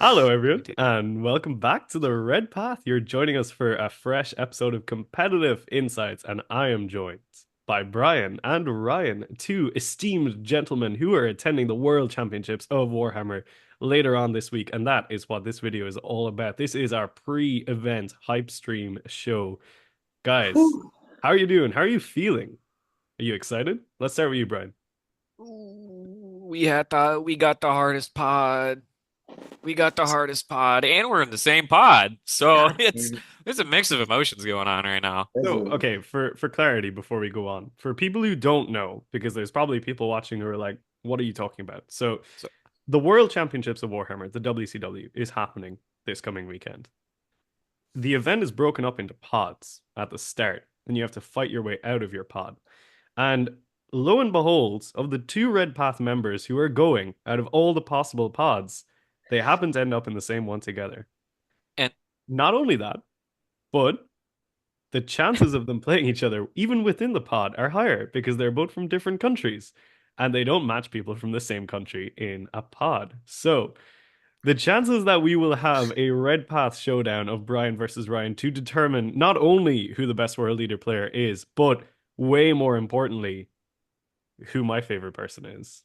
Hello, everyone, and welcome back to the Red Path. You're joining us for a fresh episode of Competitive Insights, and I am joined by Brian and Ryan, two esteemed gentlemen who are attending the World Championships of Warhammer later on this week, and that is what this video is all about. This is our pre-event hype stream show. Guys, Whew. how are you doing? How are you feeling? Are you excited? Let's start with you, Brian. We got the hardest pod. We got the hardest pod, and we're in the same pod. So God, it's man, there's a mix of emotions going on right now. this So, is- okay, for clarity before we go on, for people who don't know, because there's probably people watching who are like, "What are you talking about?" So, So the World Championships of Warhammer, the WCW, is happening this coming weekend. The event is broken up into pods at the start, and you have to fight your way out of your pod. And lo and behold, of the two Red Path members who are going out of all the possible pods, they happen to end up in the same one together. and Not only that, but the chances of them playing each other, even within the pod, are higher because they're both from different countries and they don't match people from the same country in a pod. So the chances that we will have a Red Path showdown of Brian versus Ryan to determine not only who the best world leader player is, but way more importantly, who my favorite person is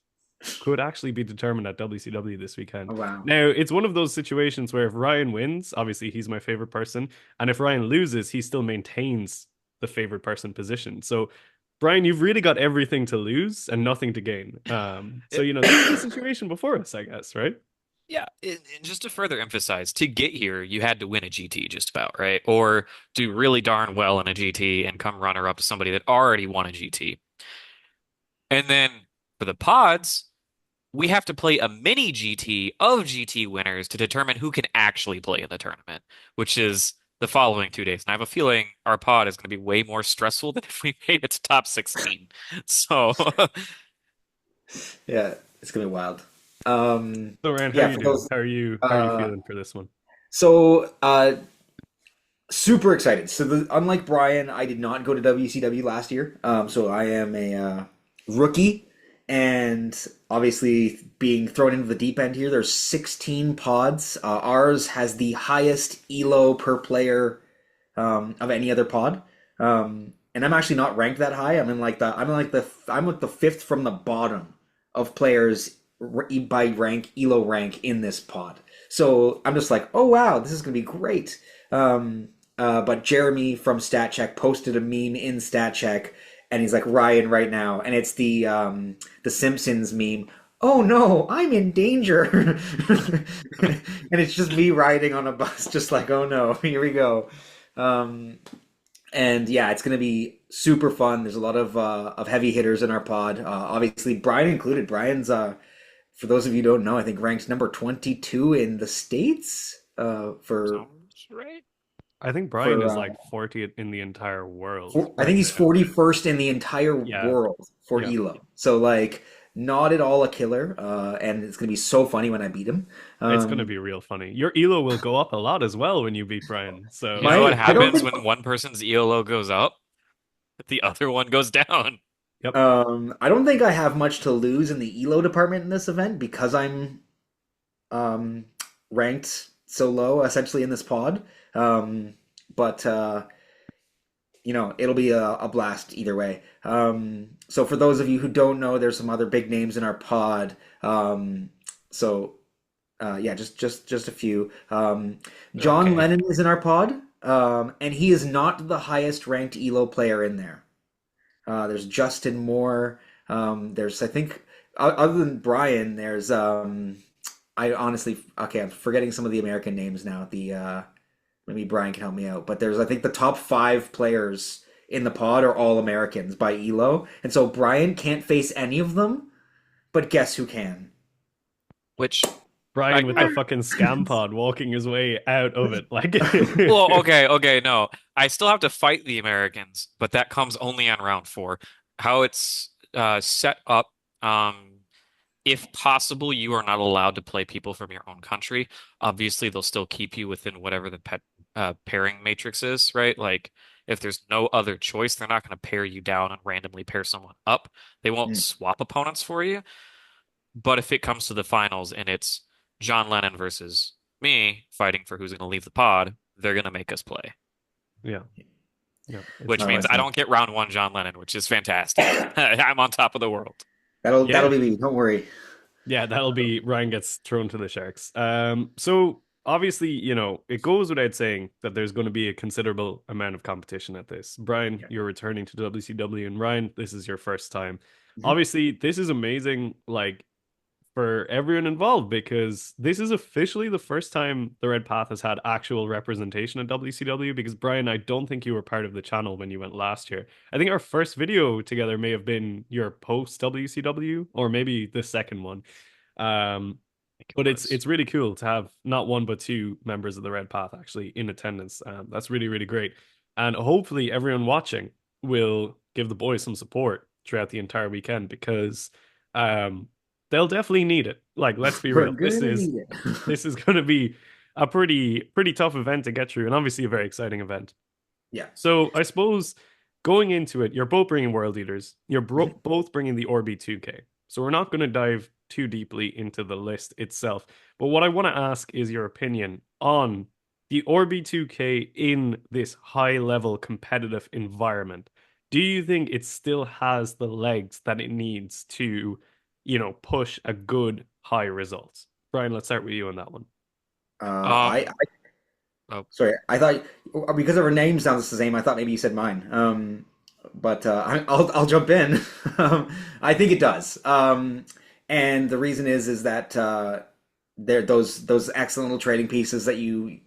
could actually be determined at WCW this weekend. oh, wow. Now, it's one of those situations where if Ryan wins, obviously he's my favorite person, and if Ryan loses, he still maintains the favorite person position. So, Brian, you've really got everything to lose and nothing to gain. So it, this is the situation before us, I guess, right? yeah, and just to further emphasize, to get here, you had to win a GT just about, right? Or do really darn well in a GT and come runner up to somebody that already won a GT. And then for the pods, we have to play a mini GT of GT winners to determine who can actually play in the tournament, which is the following 2 days. And I have a feeling our pod is going to be way more stressful than if we made it to top 16. So, Yeah, it's gonna be wild. Um, So, Ryan, how are yeah, you for doing? those. How are you Uh, feeling for this one? so super excited. Unlike Brian, I did not go to WCW last year. So I am a rookie, and obviously being thrown into the deep end here. There's 16 pods. Ours has the highest elo per player of any other pod. And I'm actually not ranked that high. I'm like the fifth from the bottom of players by rank, elo rank in this pod. So I'm just like, oh wow, this is gonna be great. But Jeremy from StatCheck posted a meme in StatCheck, and he's like Ryan right now, and it's the Simpsons meme. Oh no, I'm in danger. And it's just me riding on a bus, just like, oh no, here we go. Um, and yeah, it's gonna be super fun. There's a lot of heavy hitters in our pod. Obviously, Brian included. Brian's for those of you who don't know, I think ranked number 22 in the states. sounds right. I think Brian For is like 40th in the entire world I think right he's now. 41st in the entire Yeah, world for yeah. Elo. So like, not at all a killer. And it's gonna be so funny when I beat him. It's going to Um, be real funny. Your elo will go up a lot as well when you beat Brian. You So, know what I don't happens think. when one person's ELO goes up? The other one goes down. yep. I don't think I have much to lose in the Elo department in this event because I'm um, ranked so low essentially in this pod. But it'll be a blast either way. So for those of you who don't know, there's some other big names in our pod. Yeah, just a few. John Okay. Lennon is in our pod, and he is not the highest ranked Elo player in there. There's Justin Moore. There's I think other than Brian, there's I honestly okay, I'm forgetting some of the American names now. The maybe Brian can help me out, but there's I think the top five players in the pod are all Americans by Elo, and so Brian can't face any of them. But guess who can? Which I, Brian with the I fucking scam pod walking his way out of it. Like, well, okay, no. I still have to fight the Americans, but that comes only on round four. How it's set up, if possible, you are not allowed to play people from your own country. Obviously, they'll still keep you within whatever the pairing matrix is, right? Like, if there's no other choice, they're not going to pair you down and randomly pair someone up. They won't Hmm. swap opponents for you. But if it comes to the finals and it's John Lennon versus me fighting for who's going to leave the pod, they're going to make us play, Yeah, yeah, it's which means That's I exciting. don't get round one John Lennon, which is fantastic. I'm on top of the world. that'll Yeah, be me. Don't worry. yeah, that'll be Ryan gets thrown to the sharks. So obviously, it goes without saying that there's going to be a considerable amount of competition at this. Brian, Yeah. you're returning to WCW, and Ryan, this is your first time. Mhm. Obviously, this is amazing. Like for everyone involved because this is officially the first time the Red Path has had actual representation at WCW. Because Brian, I don't think you were part of the channel when you went last year. I think our first video together may have been your post WCW or maybe the second one. Um, I think it but it's was. it's really cool to have not one but two members of the Red Path actually in attendance. That's really really great, and hopefully everyone watching will give the boys some support throughout the entire weekend because um, they'll definitely need it. Like, let's be We're real, this gonna is need it. this is going to be a pretty tough event to get through, and obviously a very exciting event. Yeah. So I suppose going into it, you're both bringing world eaters. You're both bringing the Orbi 2K. So we're not going to dive too deeply into the list itself. But what I want to ask is your opinion on the Orbi 2K in this high level competitive environment. Do you think it still has the legs that it needs to, push a good high result? Brian, let's start with you on that one. I Um, oh, sorry. I thought because our name sounds the same. I thought maybe you said mine. But I'll jump in. I think it does. And the reason is that there those excellent little trading pieces that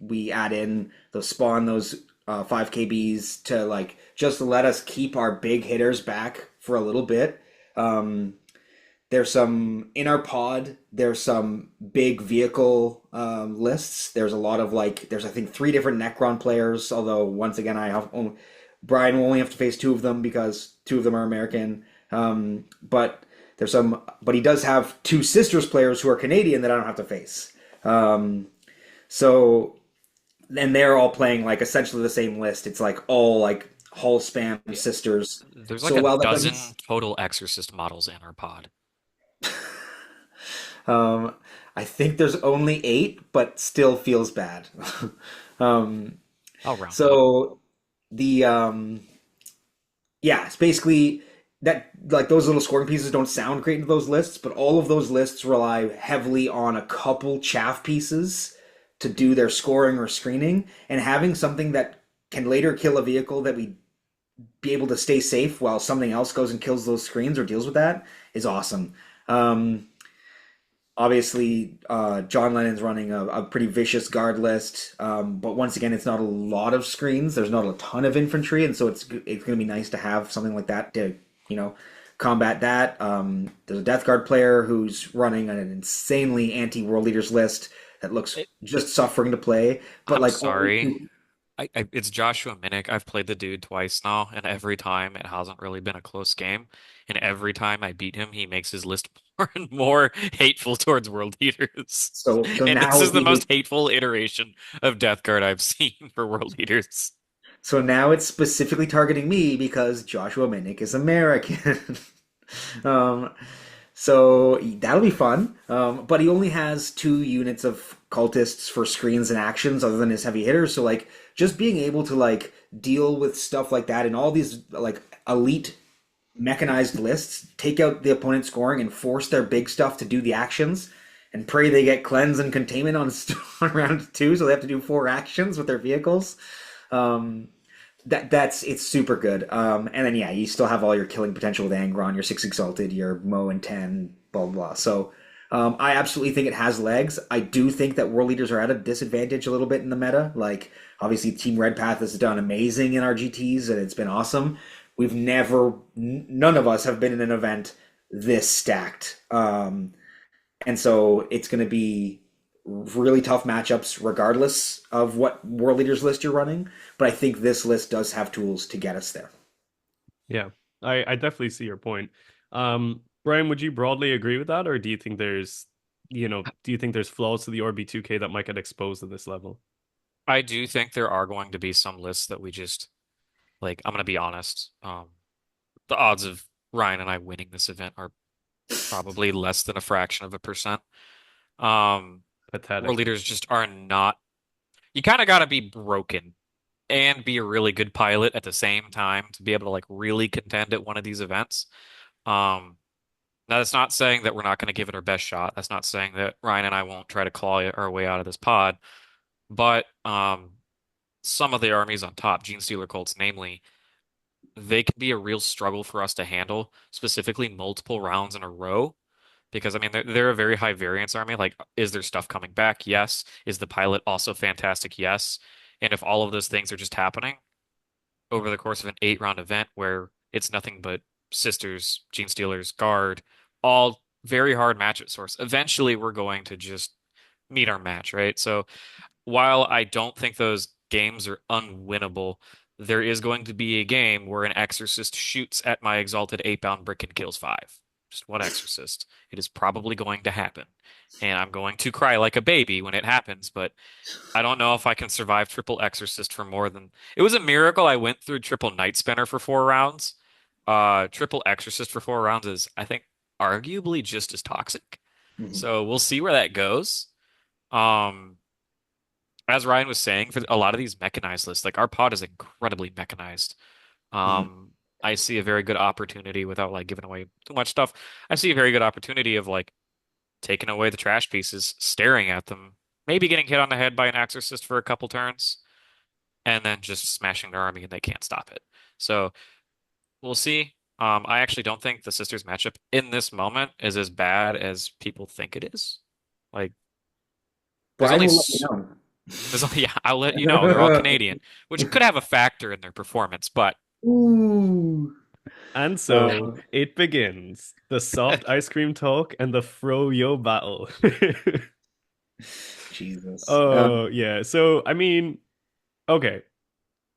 we add in those spawn those 5 KBs to like just to let us keep our big hitters back for a little bit. Um, there's some in our pod. There's some big vehicle lists. There's a lot of like. There's I think 3 different Necron players. Although once again, Brian will only have to face 2 of them because 2 of them are American. But there's some. But he does have 2 sisters players who are Canadian that I don't have to face. Um, so and they're all playing like essentially the same list. It's like all like Hall spam yeah. sisters. There's like So a while that dozen doesn't total Exorcist models in our pod. Um, I think there's only 8, but still feels bad. um, I'll round up. so the yeah, it's basically that like those little scoring pieces don't sound great into those lists, but all of those lists rely heavily on a couple chaff pieces to do their scoring or screening, and having something that can later kill a vehicle that we be able to stay safe while something else goes and kills those screens or deals with that is awesome. Um, Obviously, John Lennon's running a pretty vicious guard list, but once again, it's not a lot of screens. There's not a ton of infantry, and so it's going to be nice to have something like that to you know combat that. There's a Death Guard player who's running an insanely anti-world leaders list that looks It, just suffering to play, but I'm like only sorry. It's Joshua Minnick. I've played the dude twice now, and every time it hasn't really been a close game. And every time I beat him, he makes his list more and more hateful towards World Eaters. so And this now is the most hateful iteration of Death Guard I've seen for World Eaters. it's specifically targeting me because Joshua Minnick is American. um, So that'll be fun. But he only has 2 units of cultists for screens and actions other than his heavy hitters. So like just being able to like deal with stuff like that and all these like elite mechanized lists, take out the opponent's scoring and force their big stuff to do the actions and pray they get cleanse and containment on, on round 2, so they have to do 4 actions with their vehicles. Um, that's it's super good. And then yeah, you still have all your killing potential with Angron, your 6 Exalted, your Mo and 10, blah blah blah. So I absolutely think it has legs. I do think that world leaders are at a disadvantage a little bit in the meta. Like obviously Team Red Path has done amazing in our GTs and it's been awesome. We've never none of us have been in an event this stacked. And so it's going to be really tough matchups regardless of what world leaders list you're running. But I think this list does have tools to get us there. Yeah, I definitely see your point. Brian, would you broadly agree with that, or do you think there's flaws to the RB2K that might get exposed at this level? I do think there are going to be some lists that we just like. I'm gonna be honest. The odds of Ryan and I winning this event are probably less than a fraction of a percent. Um, World Pathetic. leaders just are not. You kind of got to be broken and be a really good pilot at the same time to be able to like really contend at one of these events. Um, Now, that's not saying that we're not going to give it our best shot. That's not saying that Ryan and I won't try to claw our way out of this pod. But some of the armies on top, Gene Stealer Colts namely, they can be a real struggle for us to handle, specifically multiple rounds in a row. Because I mean, they're a very high variance army. Like, is there stuff coming back? Yes. Is the pilot also fantastic? Yes. And if all of those things are just happening over the course of an 8 round event where it's nothing but sisters, Gene Stealers, guard, all very hard match at source, eventually we're going to just meet our match, right? So while I don't think those games are unwinnable, there is going to be a game where an exorcist shoots at my exalted 8 bound brick and kills 5. Just one exorcist. It is probably going to happen. And I'm going to cry like a baby when it happens, but I don't know if I can survive triple exorcist for more than it was a miracle I went through triple night spinner for 4 rounds. Triple exorcist for 4 rounds is, I think, arguably just as toxic. Mhm. So we'll see where that goes. Um, as Ryan was saying, for a lot of these mechanized lists, like our pod is incredibly mechanized. Mhm. Um, I see a very good opportunity without like giving away too much stuff. I see a very good opportunity of like taking away the trash pieces, staring at them, maybe getting hit on the head by an exorcist for a couple turns, and then just smashing their army and they can't stop it. So we'll see. I actually don't think the sisters matchup in this moment is as bad as people think it is. Like, there's Brian only will let me know. there's only yeah, I'll let you know. They're all Canadian, which could have a factor in their performance, but Ooh. And so Um, it begins. The soft ice cream talk and the fro-yo battle. Jesus. Oh, yeah. So, I mean, okay.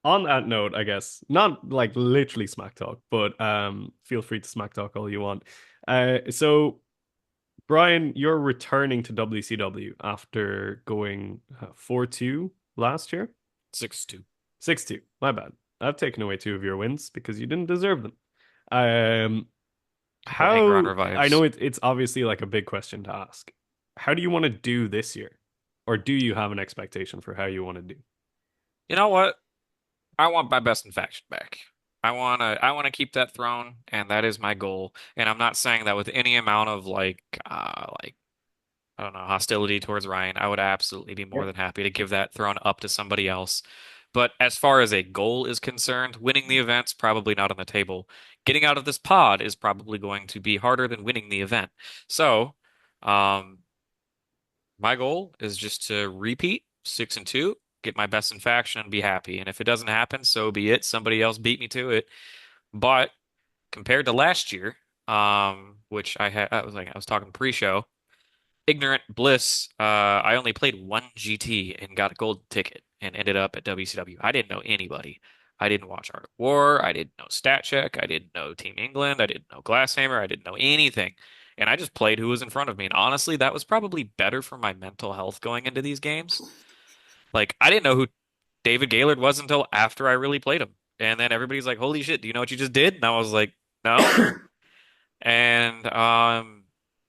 On that note, I guess, not like literally smack talk, but feel free to smack talk all you want. So Brian, you're returning to WCW after going 4-2 last year. 6-2. 6-2. My bad. I've taken away two of your wins because you didn't deserve them. Um, Oh, anger on how I know revives. it's obviously like a big question to ask. How do you want to do this year? Or do you have an expectation for how you want to do? You know what? I want my best in faction back. I wanna keep that throne, and that is my goal. And I'm not saying that with any amount of like I don't know, hostility towards Ryan. I would absolutely be more yep. than happy to give that throne up to somebody else. But as far as a goal is concerned, winning the event's probably not on the table. Getting out of this pod is probably going to be harder than winning the event. So, um, my goal is just to repeat 6-2, get my best in faction, and be happy. And if it doesn't happen, so be it. Somebody else beat me to it. But compared to last year, which I was talking pre-show. Ignorant bliss, I only played one GT and got a gold ticket and ended up at WCW. I didn't know anybody. I didn't watch Art of War. I didn't know Stat Check. I didn't know Team England. I didn't know Glasshammer. I didn't know anything. And I just played who was in front of me. And honestly, that was probably better for my mental health going into these games. Like, I didn't know who David Gaylord was until after I really played him. And then everybody's like, holy shit, do you know what you just did? And I was like, no. And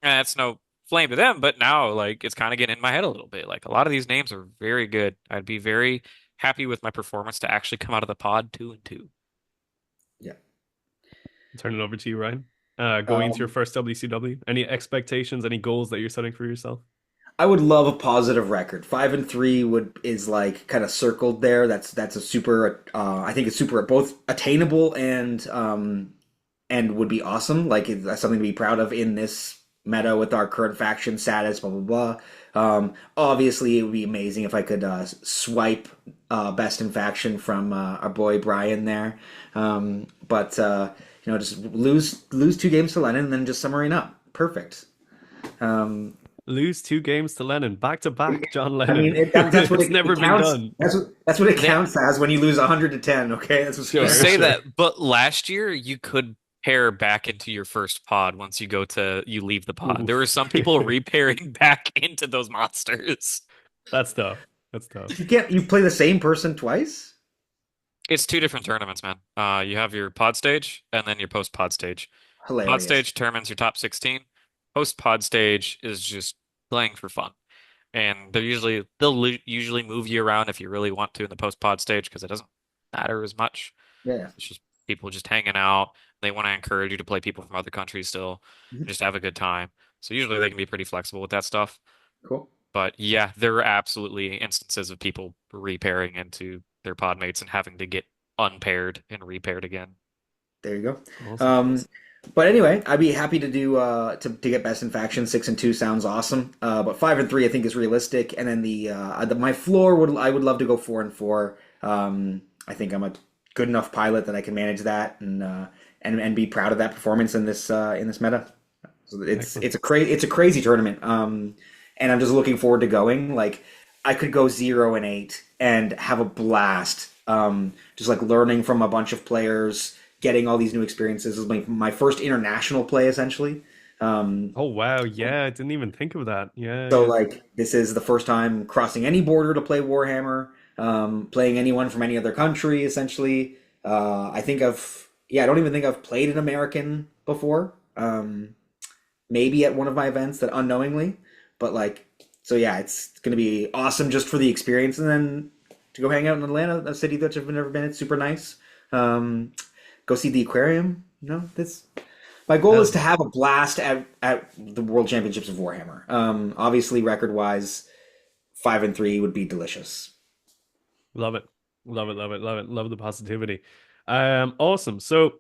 that's no flame to them, but now like it's kind of getting in my head a little bit. Like a lot of these names are very good. I'd be very happy with my performance to actually come out of the pod 2-2. Yeah. Turn it over to you, Ryan. Going into your Um, first WCW, any expectations, any goals that you're setting for yourself? I would love a positive record. 5-3 would is like kind of circled there. That's a super. I think it's super both attainable and would be awesome. Like that's something to be proud of in this meta with our current faction status. Blah blah blah. Obviously, it would be amazing if I could swipe best in faction from our boy Brian there. But just lose 2 games to Lennon and then just summary up. Perfect. Um, Lose two games to Lennon, back to back, John I Lennon. mean, that's what It's never it been counts. done. That's what it That counts as when you lose 100-10. Okay, that's what you Sure, say sure. that, but last year you could pair back into your first pod once you leave the pod. There were Oof. some people repairing back into those monsters. That's tough. That's tough. you play the same person twice. It's two different tournaments, man. You have your pod stage and then your post pod stage. Pod Hilarious. stage determines your top 16. Post pod stage is just playing for fun. And they'll usually move you around if you really want to in the post pod stage because it doesn't matter as much. Yeah. It's just people just hanging out. They want to encourage you to play people from other countries still and Mhm. just have a good time. So usually they can be pretty flexible with that stuff. Cool. But yeah, there are absolutely instances of people repairing into their pod mates and having to get unpaired and repaired again. There you go. Awesome. Um, but anyway, I'd be happy to do to get best in faction. 6 and 2 sounds awesome. But 5 and 3 I think is realistic. And then my floor would I would love to go 4 and 4. I think I'm a good enough pilot that I can manage that and be proud of that performance in this meta. So Excellent. it's a crazy tournament. And I'm just looking forward to going. Like I could go 0 and 8 and have a blast. Just like learning from a bunch of players, getting all these new experiences. This is my first international play essentially. Um, Oh wow, yeah, I didn't even think of that. Yeah, so yeah. like this is the first time crossing any border to play Warhammer, playing anyone from any other country essentially. I think I don't even think I've played an American before. Maybe at one of my events that unknowingly, but like so yeah, it's gonna be awesome just for the experience, and then to go hang out in Atlanta, a city that I've never been. It's super nice. Um, Go see the aquarium. This my goal is Hell to yeah. have a blast at the World Championships of Warhammer. Obviously, record wise, 5 and 3 would be delicious. Love it. Love it, love it, love it. Love the positivity. Awesome. So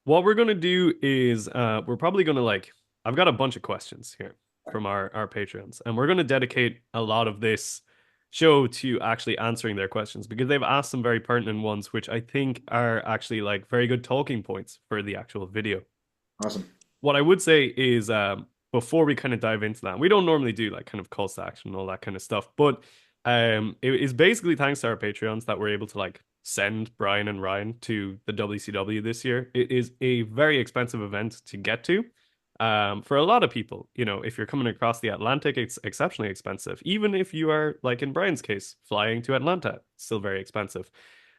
what we're gonna do is we're probably gonna like I've got a bunch of questions here from our patrons, and we're gonna dedicate a lot of this show to actually answering their questions because they've asked some very pertinent ones, which I think are actually like very good talking points for the actual video. Awesome. What I would say is before we kind of dive into that, we don't normally do like kind of calls to action and all that kind of stuff, but it is basically thanks to our Patreons that we're able to like send Brian and Ryan to the WCW this year. It is a very expensive event to get to. For a lot of people, if you're coming across the Atlantic, it's exceptionally expensive. Even if you are, like in Brian's case, flying to Atlanta, it's still very expensive.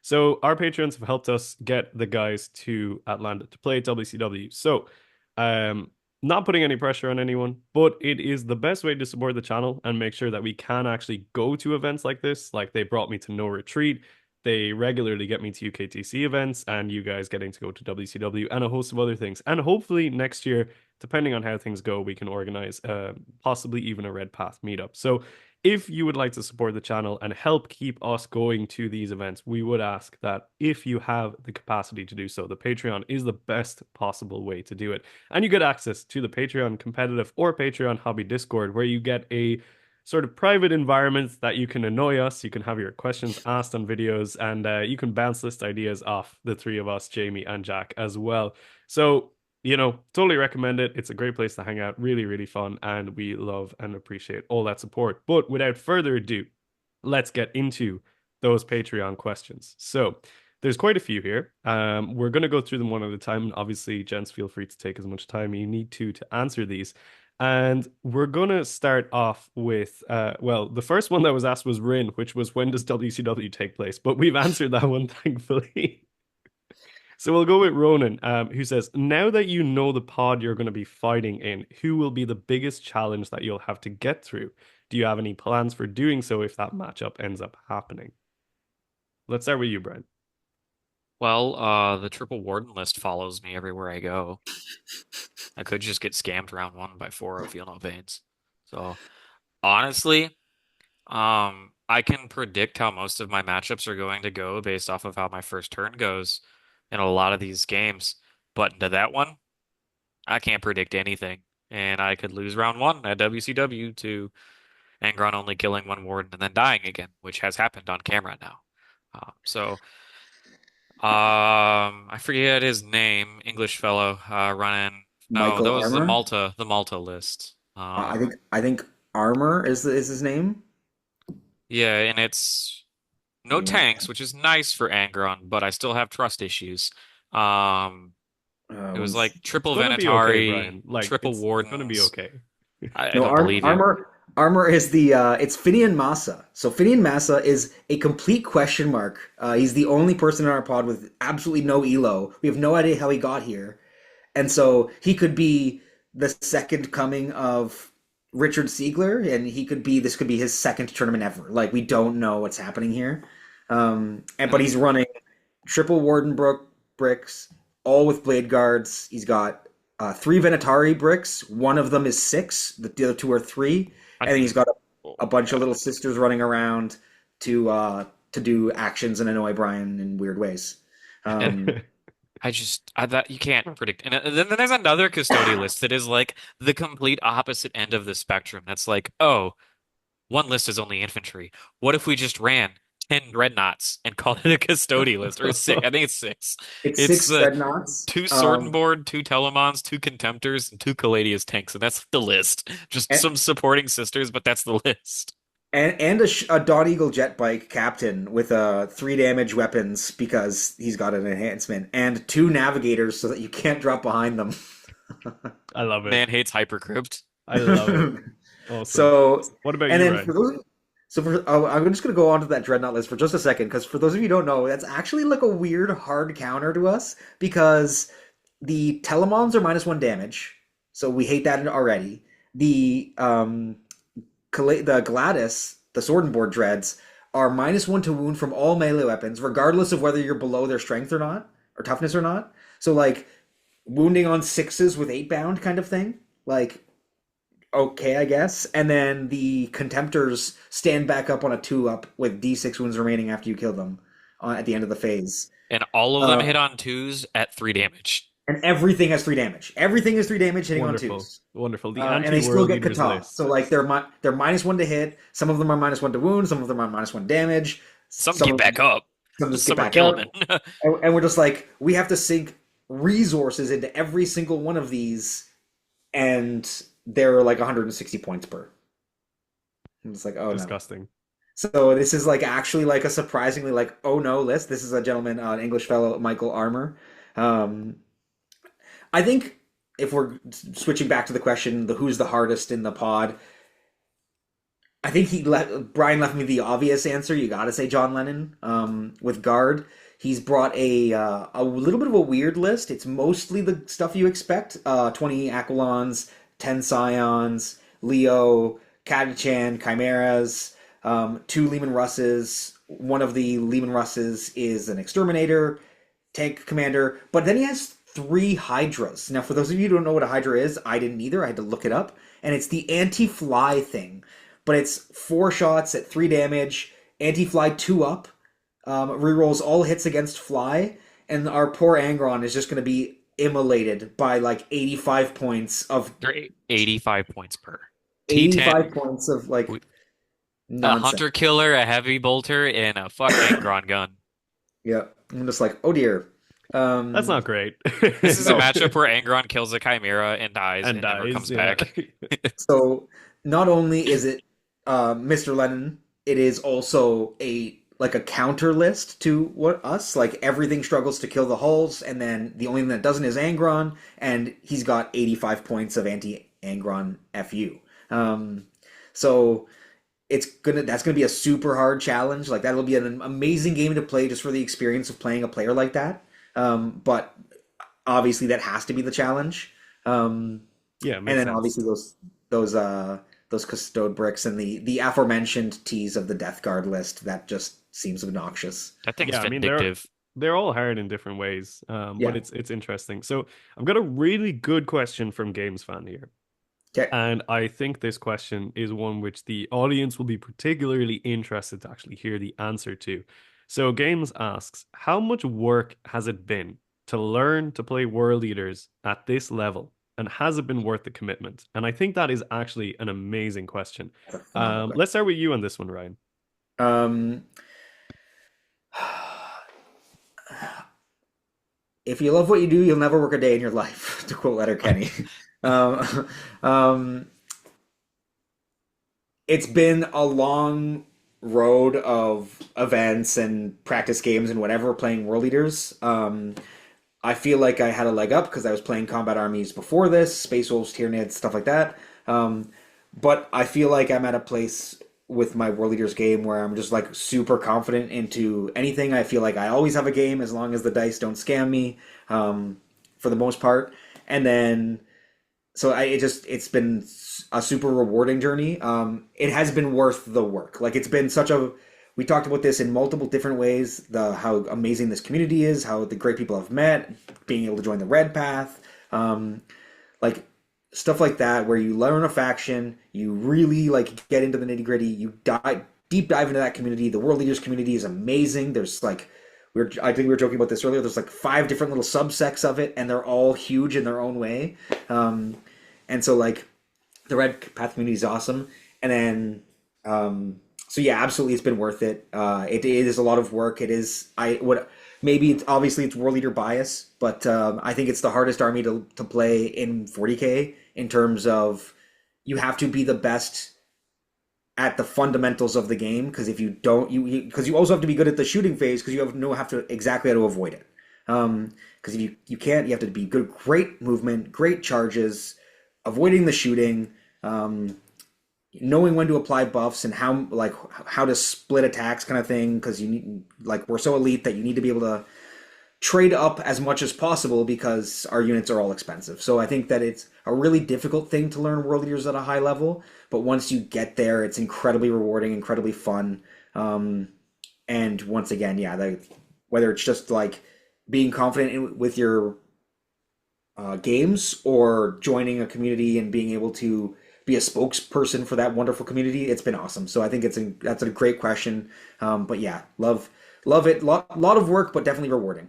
So our patrons have helped us get the guys to Atlanta to play at WCW. So um, not putting any pressure on anyone, but it is the best way to support the channel and make sure that we can actually go to events like this. Like they brought me to No Retreat. They regularly get me to UKTC events and you guys getting to go to WCW and a host of other things. And hopefully next year, depending on how things go, we can organize possibly even a Red Path meetup. So if you would like to support the channel and help keep us going to these events, we would ask that if you have the capacity to do so, the Patreon is the best possible way to do it. And you get access to the Patreon competitive or Patreon hobby Discord, where you get a sort of private environment that you can annoy us, you can have your questions asked on videos, and you can bounce list ideas off the three of us, Jamie and Jack, as well. So totally recommend it. It's a great place to hang out. Really, really fun. And we love and appreciate all that support. But without further ado, let's get into those Patreon questions. So there's quite a few here. We're going to go through them one at a time. And obviously, gents, feel free to take as much time you need to answer these. And we're going to start off with, well, the first one that was asked was Rin, which was when does WCW take place? But we've answered that one, thankfully. So we'll go with Ronan, who says, now that you know the pod you're going to be fighting in, who will be the biggest challenge that you'll have to get through? Do you have any plans for doing so if that matchup ends up happening? Let's start with you, Brian. Well, the triple warden list follows me everywhere I go. I could just get scammed round one by 4 feel no pains. So honestly, I can predict how most of my matchups are going to go based off of how my first turn goes in a lot of these games. But into that one, I can't predict anything. And I could lose round one at WCW to Angron only killing one warden and then dying again, which has happened on camera now. I forget his name, English fellow, running. No, that Michael was Armour. The Malta list. I think Armor is his name. Yeah, and it's no Yeah. tanks, which is nice for Angron, but I still have trust issues. Um, it was One's like It's triple gonna be okay, Venatari, Brian. Like triple it's gonna be wardens. okay. I No, don't believe you. Armor is the it's Finian Massa. So Finian Massa is a complete question mark. He's the only person in our pod with absolutely no elo. We have no idea how he got here, and so he could be the second coming of Richard Siegler, and this could be his second tournament ever. Like we don't know what's happening here, and but he's running triple Wardenbrook bricks, all with blade guards. He's got three Venatari bricks. One of them is six. The other two are three, and then he's got a Oh bunch of God. little sisters running around to do actions and annoy Brian in weird ways. Um, I that you can't predict. And then there's another custodial list that is like the complete opposite end of the spectrum. That's like, oh, one list is only infantry. What if we just ran 10 dreadnoughts and called it a custodial list? Or six? I think it's six. it's It's six dreadnoughts. two sword and board, two telemons, two contemptors, and two Caladius tanks, and that's the list. Just And, some supporting sisters, but that's the list. and a Dawn Eagle jet bike captain with three damage weapons because he's got an enhancement, and two navigators so that you can't drop behind them. I love it. Man hates hypercrypt. I love it. Awesome. So, What about and you, then Ryan? I'm just gonna go on to that dreadnought list for just a second because for those of you who don't know, that's actually like a weird hard counter to us because the Telemons are minus one damage, so we hate that already. The Gladys, the Sword and Board Dreads, are minus one to wound from all melee weapons, regardless of whether you're below their strength or not, or toughness or not. So like wounding on sixes with eight bound kind of thing. Like okay, I guess. And then the Contemptors stand back up on a two up with D6 wounds remaining after you kill them at the end of the phase. And all of them Uh, hit on twos at 3 damage. and everything has three damage. Everything is three damage hitting on Wonderful. twos. Wonderful. The And they still anti-world get leaders kata. So list. like they're minus one to hit. Some of them are minus one to wound. Some of them are minus one damage. Some Some get of them, back up. some just get Some are back up. killing. And we're just like we have to sink resources into every single one of these, and they're like 160 points per. And it's like oh no. Disgusting. So this is like actually like a surprisingly like oh no list. This is a gentleman, an English fellow, Michael Armour. Um, I think if we're switching back to the question, the who's the hardest in the pod, I think Brian left me the obvious answer. You got to say John Lennon. With guard, he's brought a little bit of a weird list. It's mostly the stuff you expect: 20 Aquilons, 10 Scions, Leo, Catachan, Chimeras, two Lehman Russes. One of the Lehman Russes is an exterminator, tank commander, but then he has three Hydras. Now, for those of you who don't know what a Hydra is, I didn't either. I had to look it up, and it's the anti-fly thing. But it's four shots at three damage, anti-fly two up, rerolls all hits against fly, and our poor Angron is just going to be immolated by like 85 points of They're 85 points per. T10, 85 points of like a nonsense. hunter killer, a heavy bolter, and a fucking Angron gun. Yeah, I'm just like, oh dear. That's Um, not great. This is a no. matchup where Angron kills a Chimera and dies And and never dies, comes yeah. back. So not only is it Mr. Lennon, it is also a like a counter list to what us like everything struggles to kill the hulls, and then the only thing that doesn't is Angron, and he's got 85 points of anti Angron fu. So that's gonna be a super hard challenge. Like that'll be an amazing game to play just for the experience of playing a player like that. But obviously that has to be the challenge. Yeah, And makes then sense. obviously those custode bricks and the aforementioned teas of the Death Guard list that just seems obnoxious. That thing's Yeah, I mean vindictive. they're all hard in different ways, but Yeah. it's interesting. So I've got a really good question from Games Fan here, Okay. and I think this question is one which the audience will be particularly interested to actually hear the answer to. So Games asks, how much work has it been to learn to play World Eaters at this level? And has it been worth the commitment? And I think that is actually an amazing question. That's a phenomenal question. Let's start with you on this one, Ryan. Um, if you love what you do, you'll never work a day in your life, to quote Letterkenny. um, um, it's been a long road of events and practice games and whatever playing World Eaters. I feel like I had a leg up because I was playing combat armies before this, Space Wolves, Tyranids, stuff like that. But I feel like I'm at a place with my World Eaters game where I'm just like super confident into anything. I feel like I always have a game as long as the dice don't scam me, for the most part. And then so it's been a super rewarding journey. It has been worth the work. Like it's been such a we talked about this in multiple different ways. The how amazing this community is, how the great people I've met, being able to join the Red Path, um, like stuff like that, where you learn a faction, you really like get into the nitty gritty, you dive deep dive into that community. The World Leaders community is amazing. There's like I think we were joking about this earlier. There's like five different little subsects of it, and they're all huge in their own way. Um, and so like the Red Path community is awesome. And then so yeah, absolutely, it's been worth it. It is a lot of work. It is I would maybe obviously it's world leader bias, but I think it's the hardest army to play in 40K in terms of you have to be the best at the fundamentals of the game because if you don't you because you also have to be good at the shooting phase because you have to exactly how to avoid it. Because if you can't, you have to be good, great movement, great charges, avoiding the shooting, knowing when to apply buffs and how to split attacks kind of thing because you need like we're so elite that you need to be able to trade up as much as possible because our units are all expensive. So I think that it's a really difficult thing to learn world leaders at a high level, but once you get there, it's incredibly rewarding, incredibly fun. And once again, yeah, whether it's just like being confident with your games or joining a community and being able to be a spokesperson for that wonderful community, it's been awesome. So I think that's a great question. But yeah, love it. Lot of work, but definitely rewarding.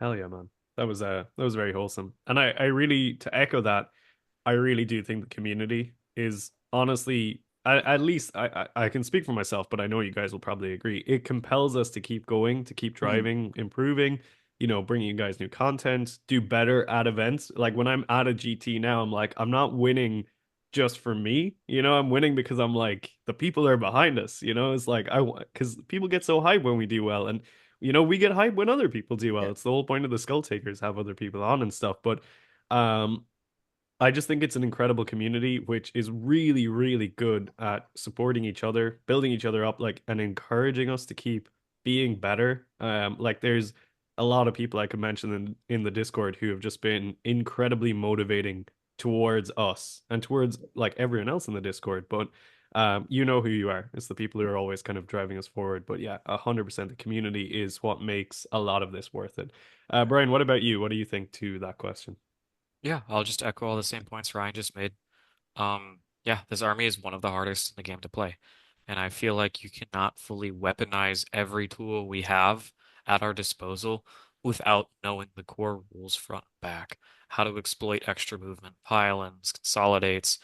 Hell yeah, man. That was very wholesome. And I really to echo that, I really do think the community is honestly at least I can speak for myself, but I know you guys will probably agree. It compels us to keep going, to keep Mhm. driving, improving, bringing you guys new content, do better at events. Like when I'm at a GT now, I'm like, I'm not winning just for me, I'm winning because I'm like the people are behind us, it's like because people get so hyped when we do well, and we get hyped when other people do well. Yeah. It's the whole point of the Skull Takers, have other people on and stuff, but um I just think it's an incredible community, which is really, really good at supporting each other, building each other up, like, and encouraging us to keep being better. Like there's a lot of people I could mention in the Discord who have just been incredibly motivating towards us and towards like everyone else in the Discord. But you know who you are. It's the people who are always kind of driving us forward. But yeah, 100% the community is what makes a lot of this worth it. Brian, what about you? What do you think to that question? Yeah, I'll just echo all the same points Ryan just made. Yeah, this army is one of the hardest in the game to play. And I feel like you cannot fully weaponize every tool we have at our disposal without knowing the core rules front and back. How to exploit extra movement, pile-ins, consolidates,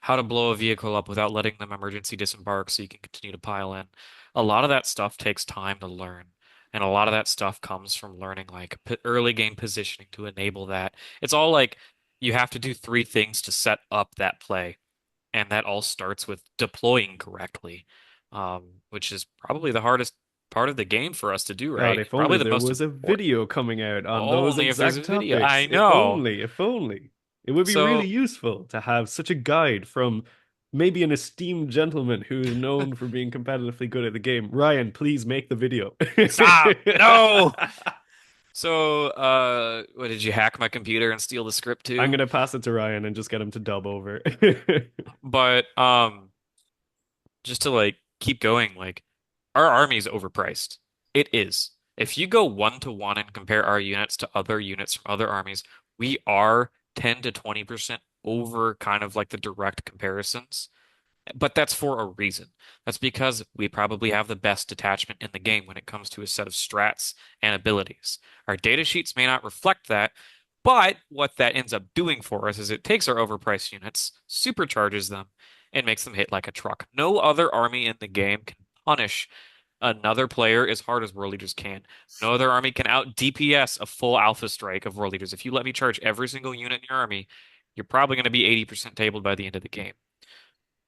how to blow a vehicle up without letting them emergency disembark so you can continue to pile in. A lot of that stuff takes time to learn. And a lot of that stuff comes from learning like early game positioning to enable that. It's all like you have to do three things to set up that play. And that all starts with deploying correctly, which is probably the hardest part of the game for us to do, God, right? if Probably only the there most was a important. video coming out on those Only if there's a exact video. topics. I know. If only. It would be really So, useful to have such a guide from maybe an esteemed gentleman who is known for being competitively good at the game. Ryan, please make the video. stop. No. So, what did you hack my computer and steal the script I'm too? gonna pass it to Ryan and just get him to dub over. But just to like keep going, like our army is overpriced. It is. If you go 1-to-1 and compare our units to other units from other armies, we are 10 to 20% over kind of like the direct comparisons. But that's for a reason. That's because we probably have the best detachment in the game when it comes to a set of strats and abilities. Our data sheets may not reflect that, but what that ends up doing for us is it takes our overpriced units, supercharges them, and makes them hit like a truck. No other army in the game can punish another player as hard as World Leaders can. No other army can out DPS a full Alpha Strike of World Leaders. If you let me charge every single unit in your army, you're probably going to be 80% tabled by the end of the game.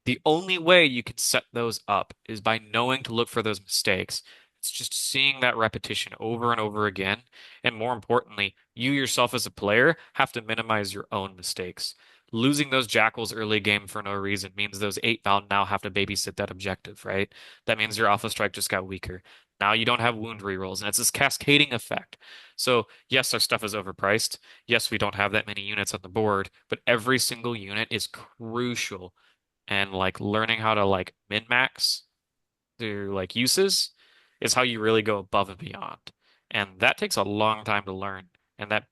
The only way you can set those up is by knowing to look for those mistakes. It's just seeing that repetition over and over again. And more importantly, you yourself as a player have to minimize your own mistakes. Losing those jackals early game for no reason means those 8 now have to babysit that objective, right? That means your alpha strike just got weaker. Now you don't have wound rerolls, and it's this cascading effect. So, yes, our stuff is overpriced. Yes, we don't have that many units on the board, but every single unit is crucial. And like learning how to like min-max their like uses is how you really go above and beyond. And that takes a long time to learn. And that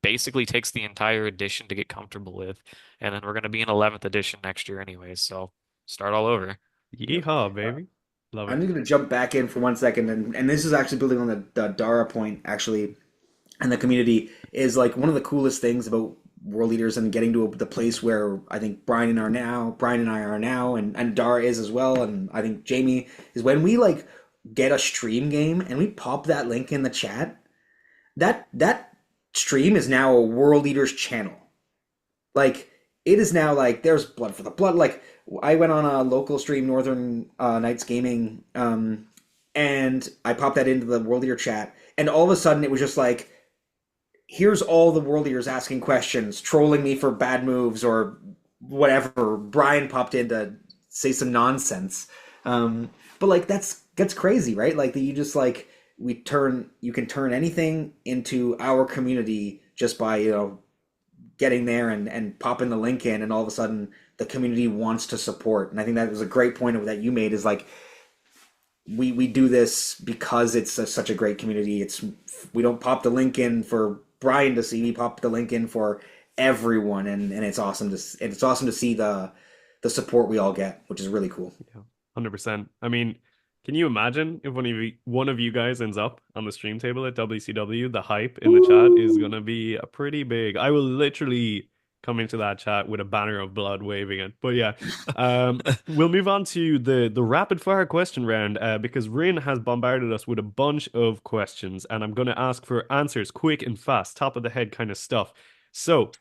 basically takes the entire edition to get comfortable with. And then we're going to be in 11th edition next year anyways, so start all over. Yep. Yeehaw, baby. Love I'm it. just going to jump back in for 1 second, and this is actually building on the Dara point, actually, and the community is like one of the coolest things about world leaders and getting to the place where I think Brian and I are now, and Dara is as well, and I think Jamie is when we like get a stream game and we pop that link in the chat. That stream is now a world leaders channel. Like it is now like there's blood for the blood. Like I went on a local stream, Northern Knights Gaming, and I popped that into the World Leader chat, and all of a sudden it was just like, here's all the World Leaders asking questions, trolling me for bad moves or whatever. Brian popped in to say some nonsense, but like that's crazy, right? Like that you just like you can turn anything into our community just by getting there and popping the link in, and all of a sudden the community wants to support. And I think that was a great point that you made, is like we do this because it's such a great community. We don't pop the link in for Brian to see, we pop the link in for everyone, and it's awesome to see the support we all get, which is really cool. Yeah, 100%. I mean, can you imagine if one of you guys ends up on the stream table at WCW? The hype in the chat is gonna be pretty big. I will literally come into that chat with a banner of blood waving it. But yeah, we'll move on to the rapid fire question round because Rin has bombarded us with a bunch of questions, and I'm gonna ask for answers quick and fast, top of the head kind of stuff. So,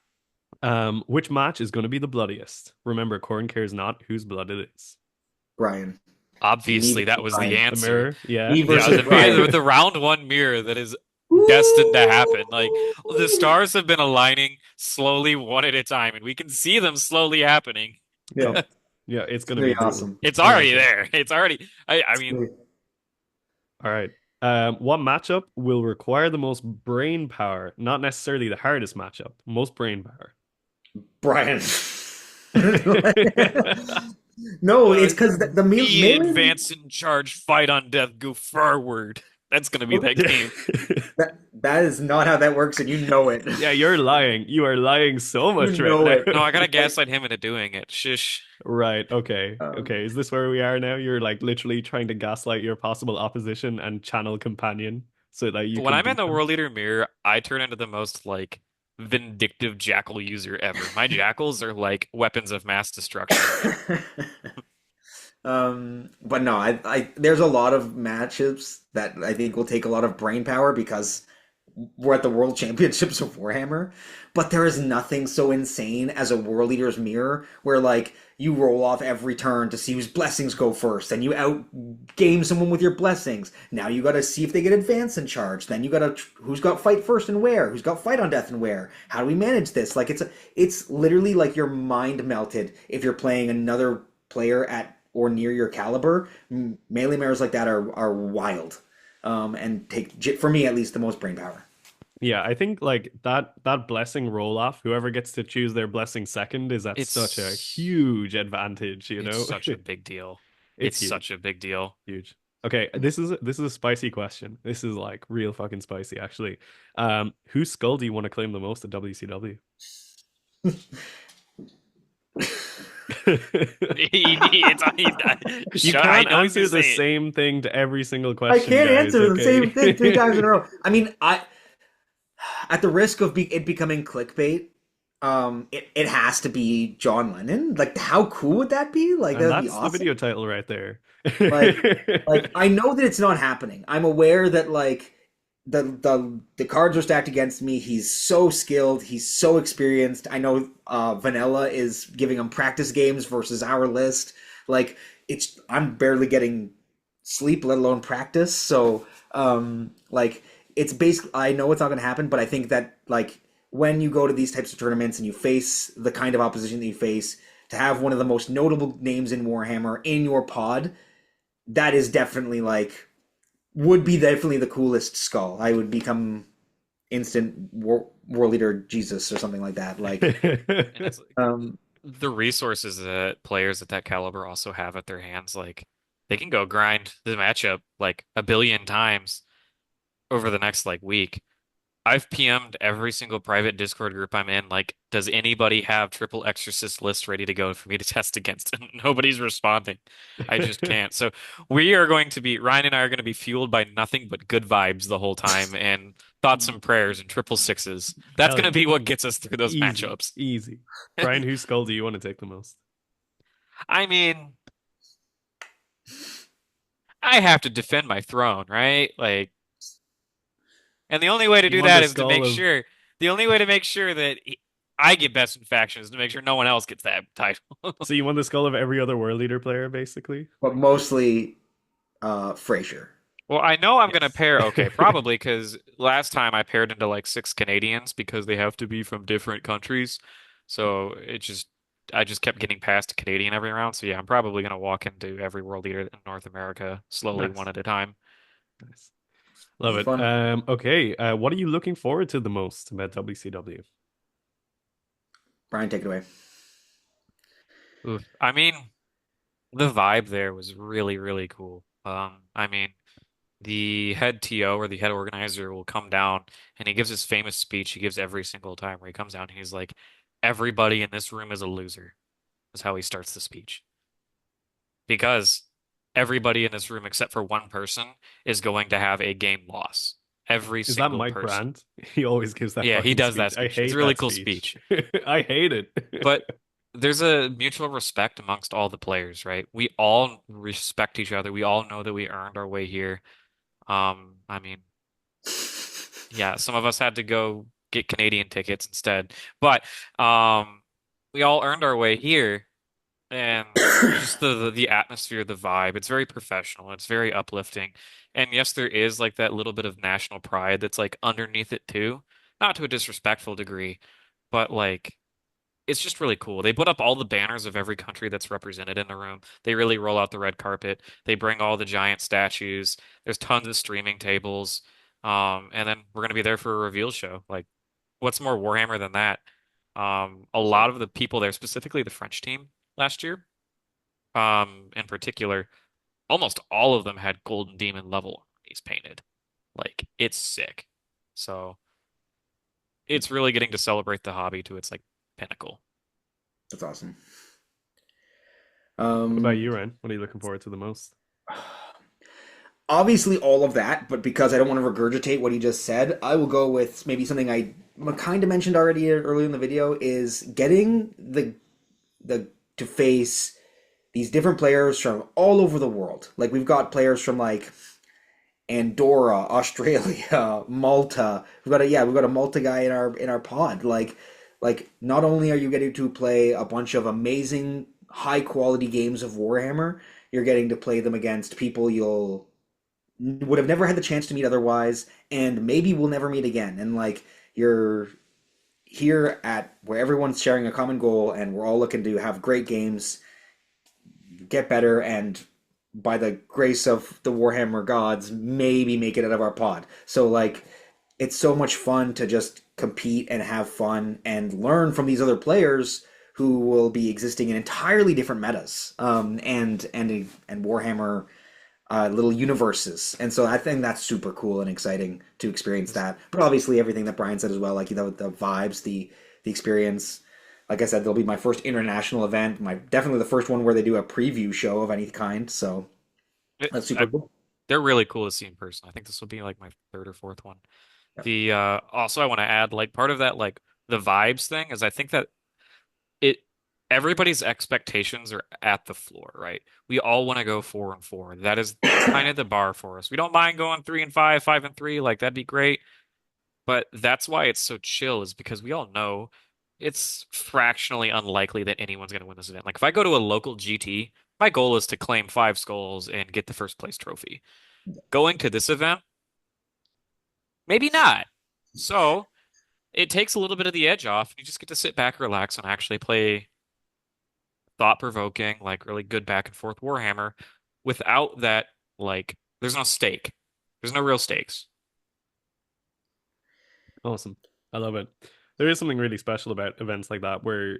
which match is gonna be the bloodiest? Remember, Khorne cares not whose blood it is. Brian. Me Obviously, that versus was the Brian. The answer. mirror, yeah. Me Yeah, versus the mirror, Brian. the round one mirror that is destined to happen. Like the Woo! stars have been aligning slowly, one at a time, and we can see them slowly happening. Yeah, Yep. Yeah, it's it's gonna gonna be be brutal. awesome. It's Can't already wait. there. It's already. I mean, All right. What matchup will require the most brain power? Not necessarily the hardest matchup, most brain power. Brian. No, it's because the be melee. advance in charge, fight on death, go forward. That's gonna be that game. That is not how that works, and you know it. Yeah, you're lying. You are lying so You much right know now. it. No, I gotta Like, gaslight him into doing it. Shush. Right. Okay. um, Okay. Is this where we are now? You're like literally trying to gaslight your possible opposition and channel companion so that you When can I'm in beat the them. World Leader mirror, I turn into the most like vindictive jackal user ever. My jackals are like weapons of mass destruction. but no, there's a lot of matchups that I think will take a lot of brain power because we're at the World Championships of Warhammer. But there is nothing so insane as a World Leader's Mirror where like you roll off every turn to see whose blessings go first, and you out game someone with your blessings. Now you got to see if they get advance in charge. Then you got to who's got fight first and where, who's got fight on death and where. How do we manage this? Like it's literally like your mind melted if you're playing another player at or near your caliber. Melee mirrors like that are wild, and take for me at least the most brain power. Yeah, I think like that blessing roll off, whoever gets to choose their blessing second is at such a It's huge advantage, you it's know? such a big deal. It's It's huge. such a big deal. Huge. Okay, this is a spicy question. This is like real fucking spicy, actually. Whose skull do you want to claim the most at WCW? You I can't know he's gonna answer the say it. same thing to every single I question, can't guys, answer the same thing three times in a okay? row. I mean, at the risk of it becoming clickbait, it has to be John Lennon. Like, how cool would that be? Like, And that'd be that's the awesome. video title right there. Like, like I know that it's not happening. I'm aware that like the cards are stacked against me. He's so skilled. He's so experienced. I know Vanilla is giving him practice games versus our list. Like, I'm barely getting sleep, let alone practice. So, like, it's basically I know it's not going to happen, but I think that like when you go to these types of tournaments and you face the kind of opposition that you face, to have one of the most notable names in Warhammer in your pod, that is definitely like would be definitely the coolest skull. I would become instant world leader Jesus or something like that. Like, And it's like um, the resources that players at that caliber also have at their hands, like they can go grind the matchup like a billion times over the next like week. I've PM'd every single private Discord group I'm in. Like, does anybody have triple exorcist list ready to go for me to test against? And nobody's responding. I just can't. So we are going to be Ryan and I are going to be fueled by nothing but good vibes the whole time and thoughts and prayers and triple sixes. That's Hell going to yeah. be what gets us through those Easy, matchups. easy. Brian, whose skull do you want to take the most? I mean, I have to defend my throne, right? Like, and the only way to You do want that the is to skull make of. sure, the only way to make sure that I get best in faction is to make sure no one else gets that title. So you want the skull of every other world leader player, basically? but mostly Frazier. Well, I know I'm gonna Yes. pair, okay, probably because last time I paired into like six Canadians because they have to be from different countries. So I just kept getting past a Canadian every round. So yeah, I'm probably gonna walk into every world leader in North America slowly one Nice, at a time. nice. This Love is it. fun. Okay. What are you looking forward to the most about WCW? Brian, take it away. Oof. I mean, the vibe there was really, really cool. I mean, the head TO or the head organizer will come down and he gives his famous speech he gives every single time where he comes down and he's like, everybody in this room is a loser, is how he starts the speech. Because everybody in this room except for one person is going to have a game loss. Every Is that single Mike person. Brandt? He always gives that Yeah, he fucking does that speech. I speech. It's a hate really that cool speech. speech. I hate it. But there's a mutual respect amongst all the players, right? We all respect each other. We all know that we earned our way here. I mean, yeah, some of us had to go get Canadian tickets instead. But we all earned our way here and just the atmosphere, the vibe, it's very professional, it's very uplifting. And yes, there is like that little bit of national pride that's like underneath it too. Not to a disrespectful degree, but like it's just really cool. They put up all the banners of every country that's represented in the room. They really roll out the red carpet. They bring all the giant statues. There's tons of streaming tables. And then we're gonna be there for a reveal show. Like, what's more Warhammer than that? A lot of the people there, specifically the French team last year, in particular, almost all of them had Golden Demon level armies painted. Like, it's sick. So it's really getting to celebrate the hobby to its like pinnacle. That's awesome. What about Um, you, Ryan? What are you looking forward to the most? Obviously all of that, but because I don't want to regurgitate what he just said, I will go with maybe something I kind of mentioned already earlier in the video is getting the to face these different players from all over the world. Like we've got players from like Andorra, Australia, Malta. We've got a Malta guy in our pod. Like not only are you getting to play a bunch of amazing high quality games of Warhammer, you're getting to play them against people you'll would have never had the chance to meet otherwise, and maybe we'll never meet again. And like you're here at where everyone's sharing a common goal, and we're all looking to have great games, get better, and by the grace of the Warhammer gods, maybe make it out of our pod. So like, it's so much fun to just compete and have fun and learn from these other players who will be existing in entirely different metas and Warhammer little universes. And so I think that's super cool and exciting to experience that. But obviously everything that Brian said as well, like the vibes, the experience. Like I said, there'll be my first international event, my definitely the first one where they do a preview show of any kind. So It, that's super I, cool. they're really cool to see in person. I think this will be like my third or fourth one. Yep. The also I want to add like part of that like the vibes thing is I think that it everybody's expectations are at the floor, right? We all want to go 4-4. That is kind of the bar for us. We don't mind going 3-5, 5-3, like that'd be great. But that's why it's so chill, is because we all know it's fractionally unlikely that anyone's going to win this event. Like if I go to a local GT, my goal is to claim 5 skulls and get the first place trophy. Going to this event, maybe not. So it takes a little bit of the edge off. You just get to sit back, relax, and actually play thought-provoking, like really good back and forth Warhammer without that, like, there's no stake. There's no real stakes. Awesome. I love it. There is something really special about events like that where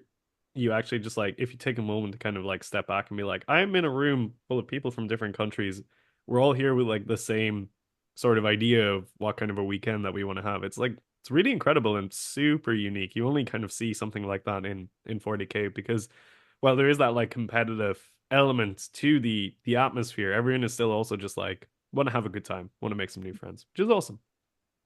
you actually just like, if you take a moment to kind of like step back and be like, I'm in a room full of people from different countries. We're all here with like the same sort of idea of what kind of a weekend that we want to have. It's like, it's really incredible and super unique. You only kind of see something like that in 40K because while there is that like competitive element to the atmosphere, everyone is still also just like want to have a good time, want to make some new friends, which is awesome.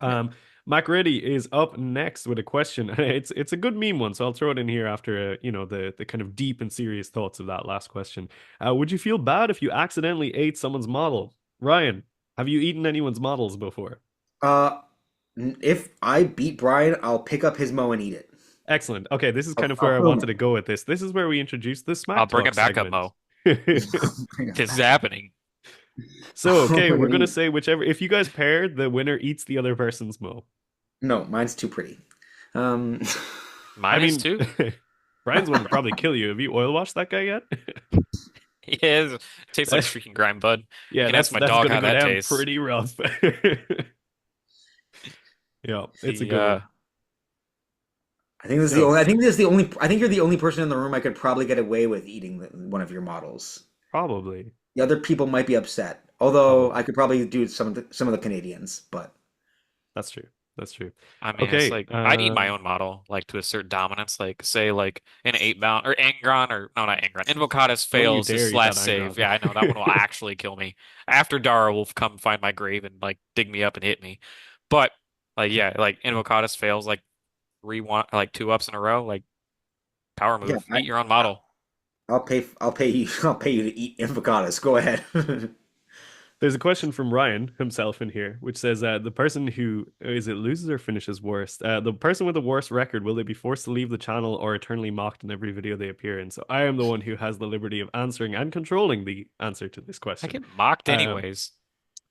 Yeah. Um, Macready is up next with a question. It's a good meme one, so I'll throw it in here after the kind of deep and serious thoughts of that last question. Would you feel bad if you accidentally ate someone's model? Ryan, have you eaten anyone's models before? Uh, if I beat Brian, I'll pick up his Mo and eat it. Excellent. Okay, this is kind of I'll where I film wanted it. to go with this. This is where we introduce the I'll Smack bring Talk it back up, segment. Mo. This is happening. So, okay, We're we're gonna gonna eat. say whichever. If you guys pair, the winner eats the other person's mo. No, mine's too pretty. Um, I Mine is mean, too. Brian's one would probably kill you. Have you oil washed that guy yet? Yeah, it tastes like streaking grime, bud. You Yeah, can ask my that's dog gonna how go that down tastes. pretty rough. Yeah, it's a The good one. I think this is the So only. I think this is the only. I think you're the only person in the room I could probably get away with eating one of your models. probably, The other people might be upset. Although I probably could probably do some of the Canadians, but that's true. That's true. I mean, it's Okay. like I'd eat my own model, like to assert dominance. Like say, like an 8 bound or Angron or no, not Angron. Invocatus Don't you fails dare his eat that last save. Angron. Yeah, I know that one will actually kill me. After Dara will come find my grave and like dig me up and hit me. But like yeah, like Invocatus fails like 3-1, like 2 ups in a row. Like power yeah, move. Eat your own model. I'll pay. I'll pay you. I'll pay you to eat avocados. Go ahead. There's a question from Ryan himself in here, which says, the person who is it loses or finishes worst? The person with the worst record, will they be forced to leave the channel or eternally mocked in every video they appear in? So I am the one who has the liberty of answering and controlling the answer to this I question. get mocked Um, anyways.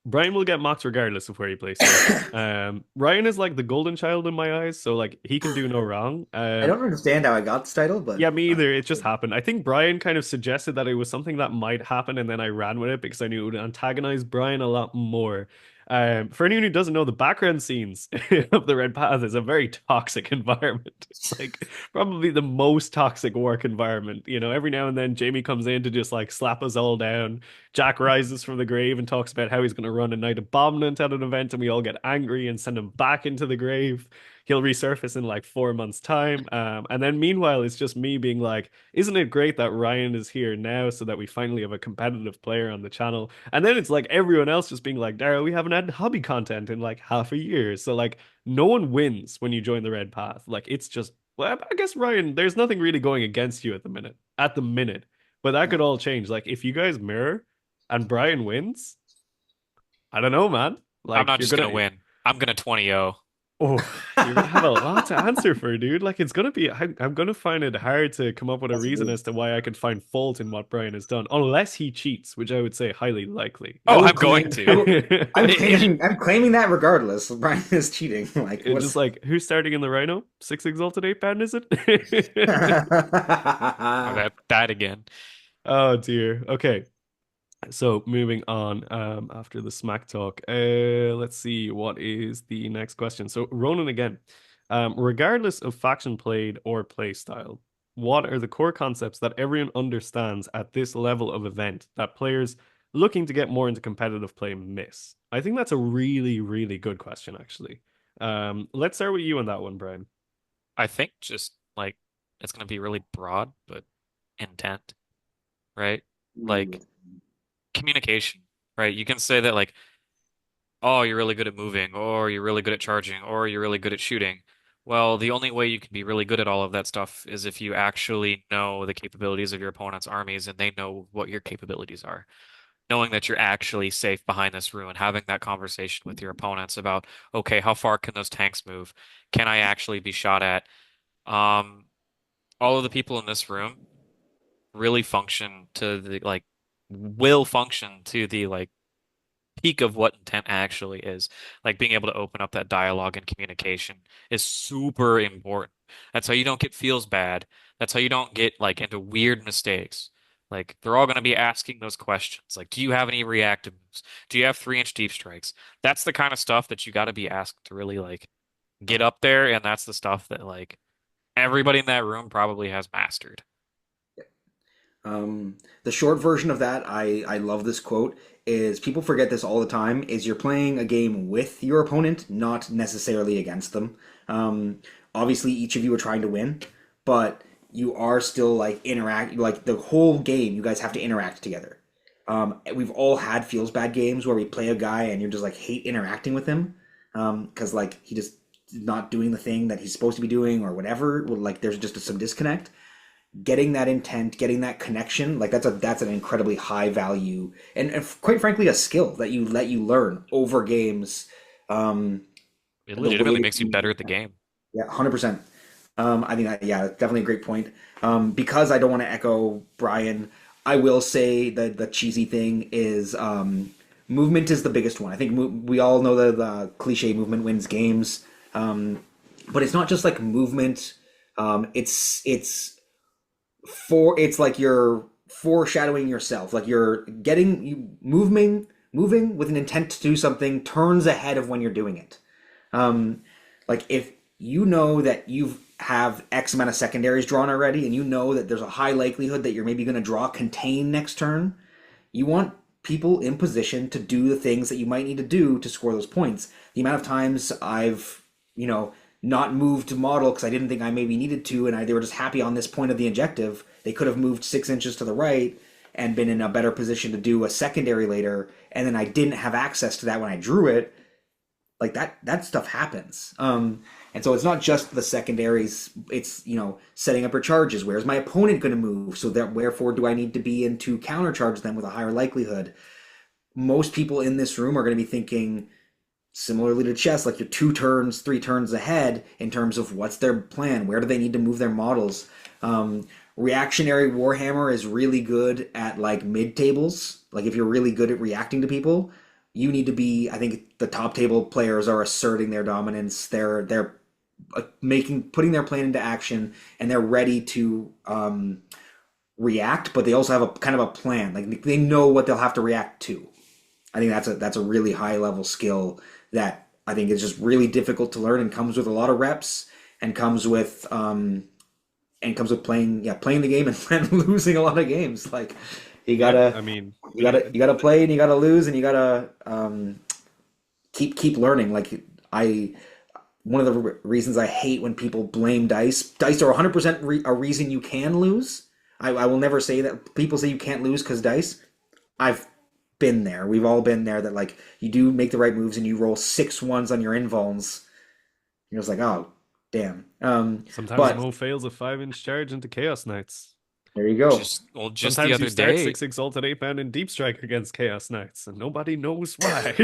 Brian will get mocked regardless of where he places. Ryan is like the golden child in my eyes, so like he can do no wrong. I don't understand how I got this title, but Yeah, me either. It just happened. I think Brian kind of suggested that it was something that might happen, and then I ran with it because I knew it would antagonize Brian a lot more. For anyone who doesn't know, the background scenes of the Red Path is a very toxic environment. It's like probably the most toxic work environment. Every now and then Jamie comes in to just like slap us all down. Jack rises from the grave and talks about how he's going to run a night abominant at an event, and we all get angry and send him back into the grave. He'll resurface in like 4 months' time. And then meanwhile, it's just me being like, isn't it great that Ryan is here now so that we finally have a competitive player on the channel? And then it's like everyone else just being like, Dara, we haven't had hobby content in like half a year. So like no one wins when you join the Red Path. Like it's just, well, I guess Ryan, there's nothing really going against you at the minute. At the minute. But that could all change. Like if you guys mirror and Brian wins, I don't know, man. I'm Like not you're just gonna gonna win. I'm gonna 20-0. Oh, you're gonna have a lot to answer for, dude. Like it's gonna be. I'm gonna find it hard to come up with a that's reason rude. as to why I could find fault in what Brian has done, unless he cheats, which I would say highly likely. I Oh, will I'm going claim. I to. will. I'm It- claiming. I'm claiming that regardless. Brian is cheating. Like It's just what's? like who's starting in the Rhino? Six exalted eight pound, is it? Oh, that again. Oh dear. Okay. So moving on, after the smack talk, let's see what is the next question. So Ronan again, regardless of faction played or play style, what are the core concepts that everyone understands at this level of event that players looking to get more into competitive play miss? I think that's a really, really good question, actually. Let's start with you on that one, Brian. I think just like it's gonna be really broad, but intent, right? Like communication, right? You can say that like, oh, you're really good at moving, or you're really good at charging, or you're really good at shooting. Well, the only way you can be really good at all of that stuff is if you actually know the capabilities of your opponent's armies and they know what your capabilities are. Knowing that you're actually safe behind this ruin, having that conversation with your opponents about, okay, how far can those tanks move? Can I actually be shot at? Um, all of the people in this room really function to the like will function to the like peak of what intent actually is. Like being able to open up that dialogue and communication is super important. That's how you don't get feels bad. That's how you don't get like into weird mistakes. Like they're all going to be asking those questions. Like, do you have any reactive moves? Do you have 3-inch deep strikes? That's the kind of stuff that you got to be asked to really like get up there, and that's the stuff that like everybody in that room probably has mastered. The short version of that, I love this quote, is people forget this all the time, is you're playing a game with your opponent, not necessarily against them. Obviously, each of you are trying to win, but you are still like interact, like the whole game, you guys have to interact together. We've all had feels bad games where we play a guy and you're just like hate interacting with him because like he just not doing the thing that he's supposed to be doing or whatever. Like there's just some disconnect. Getting that intent, getting that connection, like that's an incredibly high value and quite frankly a skill that you let you learn over games. Um, It the way legitimately that makes you you, better at the game. yeah, 100%. I think that, yeah, definitely a great point. Because I don't want to echo Brian, I will say that the cheesy thing is movement is the biggest one. I think we all know the cliche movement wins games, but it's not just like movement. It's like you're foreshadowing yourself, like you're getting you moving with an intent to do something turns ahead of when you're doing it. Like if you know that you have X amount of secondaries drawn already, and you know that there's a high likelihood that you're maybe going to draw contain next turn, you want people in position to do the things that you might need to do to score those points. The amount of times I've, not moved to model because I didn't think I maybe needed to, and they were just happy on this point of the objective. They could have moved 6 inches to the right and been in a better position to do a secondary later, and then I didn't have access to that when I drew it. Like that stuff happens. And so it's not just the secondaries, it's setting up your charges. Where's my opponent going to move? So that wherefore do I need to be in to countercharge them with a higher likelihood? Most people in this room are going to be thinking similarly to chess, like you're 2 turns, 3 turns ahead in terms of what's their plan, where do they need to move their models. Reactionary Warhammer is really good at like mid tables. Like if you're really good at reacting to people, you need to be. I think the top table players are asserting their dominance. They're putting their plan into action, and they're ready to react, but they also have a kind of a plan. Like they know what they'll have to react to. I think that's a really high level skill that I think is just really difficult to learn and comes with a lot of reps and comes with playing the game and losing a lot of games. Like you Yeah, gotta I mean, you gotta play and you gotta lose and you gotta keep learning. Like I one of the reasons I hate when people blame dice. Dice are 100% a reason you can lose. I will never say that people say you can't lose because dice. I've been there. We've all been there that like you do make the right moves and you roll 6 ones on your invulns. You're just like, oh, damn. sometimes But Mo fails a 5-inch charge into Chaos Knights. there you go. Just the Sometimes you other start day, 6 Exalted Ape Man in Deep Strike against Chaos Knights, and nobody knows why.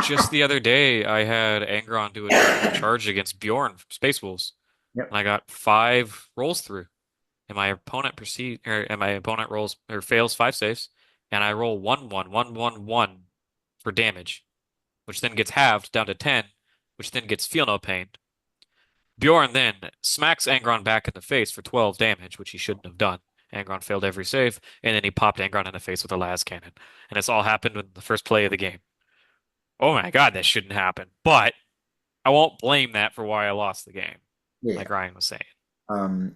just the other day, I had Angron do a 2-turn charge against Bjorn from Space Wolves, Yep. and I got 5 rolls through. And my opponent rolls or fails 5 saves, and I roll 1-1-1-1-1 for damage, which then gets halved down to 10, which then gets feel no pain. Bjorn then smacks Angron back in the face for 12 damage, which he shouldn't have done. Angron failed every save, and then he popped Angron in the face with a las cannon. And it's all happened in the first play of the game. Oh my God, that shouldn't happen. But I won't blame that for why I lost the game, Yeah. like Ryan was saying. Um,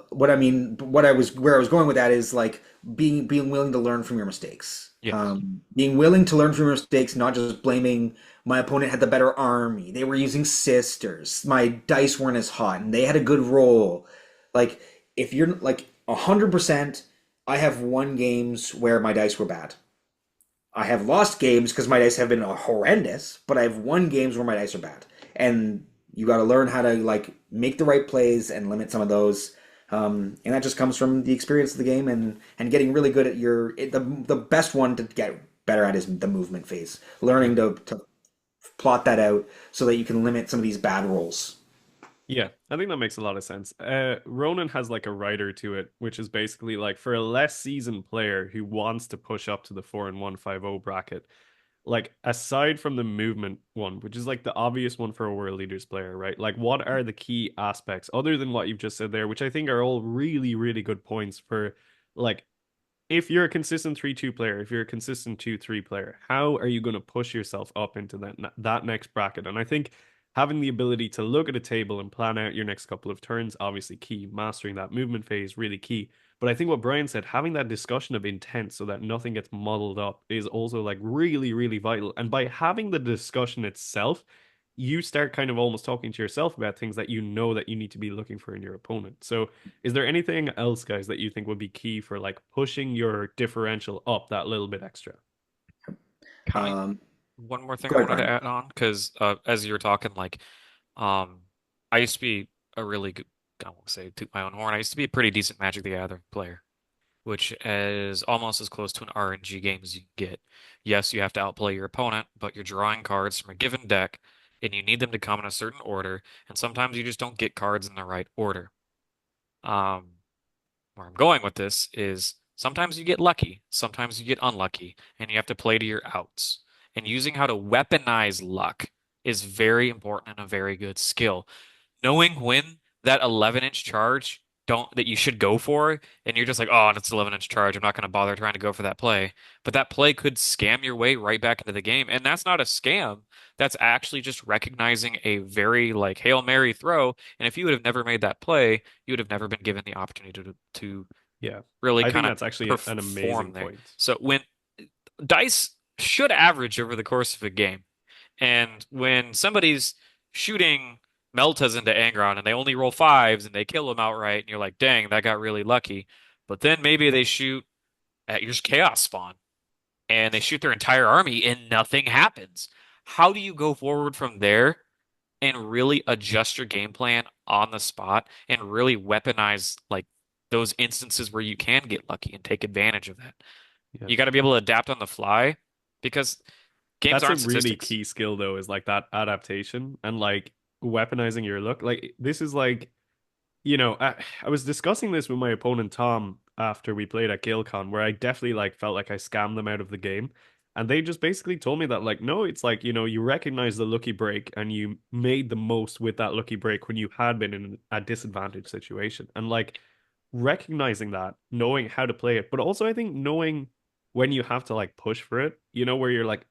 what I mean, where I was going with that is like being willing to learn from your mistakes. Yes. Being willing to learn from your mistakes, not just blaming my opponent had the better army. They were using sisters. My dice weren't as hot, and they had a good roll. Like if you're like 100%, I have won games where my dice were bad. I have lost games because my dice have been horrendous, but I've won games where my dice are bad. And you got to learn how to like make the right plays and limit some of those. And that just comes from the experience of the game and getting really good at the best one to get better at is the movement phase. Learning to plot that out so that you can limit some of these bad rolls. Yeah, I think that makes a lot of sense. Ronan has like a rider to it, which is basically like for a less seasoned player who wants to push up to the 4-1-5-0 bracket, like aside from the movement one, which is like the obvious one for a world leaders player, right? Like what are the key aspects other than what you've just said there, which I think are all really, really good points for like if you're a consistent 3-2 player, if you're a consistent 2-3 player, how are you going to push yourself up into that next bracket? And I think having the ability to look at a table and plan out your next couple of turns, obviously key. Mastering that movement phase, really key. But I think what Brian said, having that discussion of intent so that nothing gets muddled up is also like really, really vital. And by having the discussion itself, you start kind of almost talking to yourself about things that you know that you need to be looking for in your opponent. So is there anything else, guys, that you think would be key for like pushing your differential up that little bit extra? Can I Um, one more thing Go I ahead, wanted to Brian. add on because as you were talking, like um, I used to be a really good. I won't say toot my own horn. I used to be a pretty decent Magic the Gathering player, which is almost as close to an RNG game as you can get. Yes, you have to outplay your opponent, but you're drawing cards from a given deck, and you need them to come in a certain order, and sometimes you just don't get cards in the right order. Um, where I'm going with this is sometimes you get lucky, sometimes you get unlucky, and you have to play to your outs. And using how to weaponize luck is very important and a very good skill. Knowing when that 11-inch charge don't that you should go for, and you're just like, oh, it's 11-inch charge. I'm not going to bother trying to go for that play. But that play could scam your way right back into the game, and that's not a scam. That's actually just recognizing a very like Hail Mary throw. And if you would have never made that play, you would have never been given the opportunity to Yeah, really I think kind of that's actually an perform amazing there. point. So when dice should average over the course of a game. And when somebody's shooting Meltas into Angron and they only roll fives and they kill them outright, and you're like, dang, that got really lucky. But then maybe they shoot at your Chaos Spawn and they shoot their entire army and nothing happens. How do you go forward from there and really adjust your game plan on the spot and really weaponize like those instances where you can get lucky and take advantage of that? Yeah. You got to be able to adapt on the fly because games That's a aren't really statistics. key skill though, is like that adaptation and like weaponizing your look. Like this is like, I was discussing this with my opponent Tom after we played at GaleCon, where I definitely like felt like I scammed them out of the game. And they just basically told me that like, no, it's like, you recognize the lucky break and you made the most with that lucky break when you had been in a disadvantaged situation. And like recognizing that, knowing how to play it, but also I think knowing when you have to like push for it, where you're like,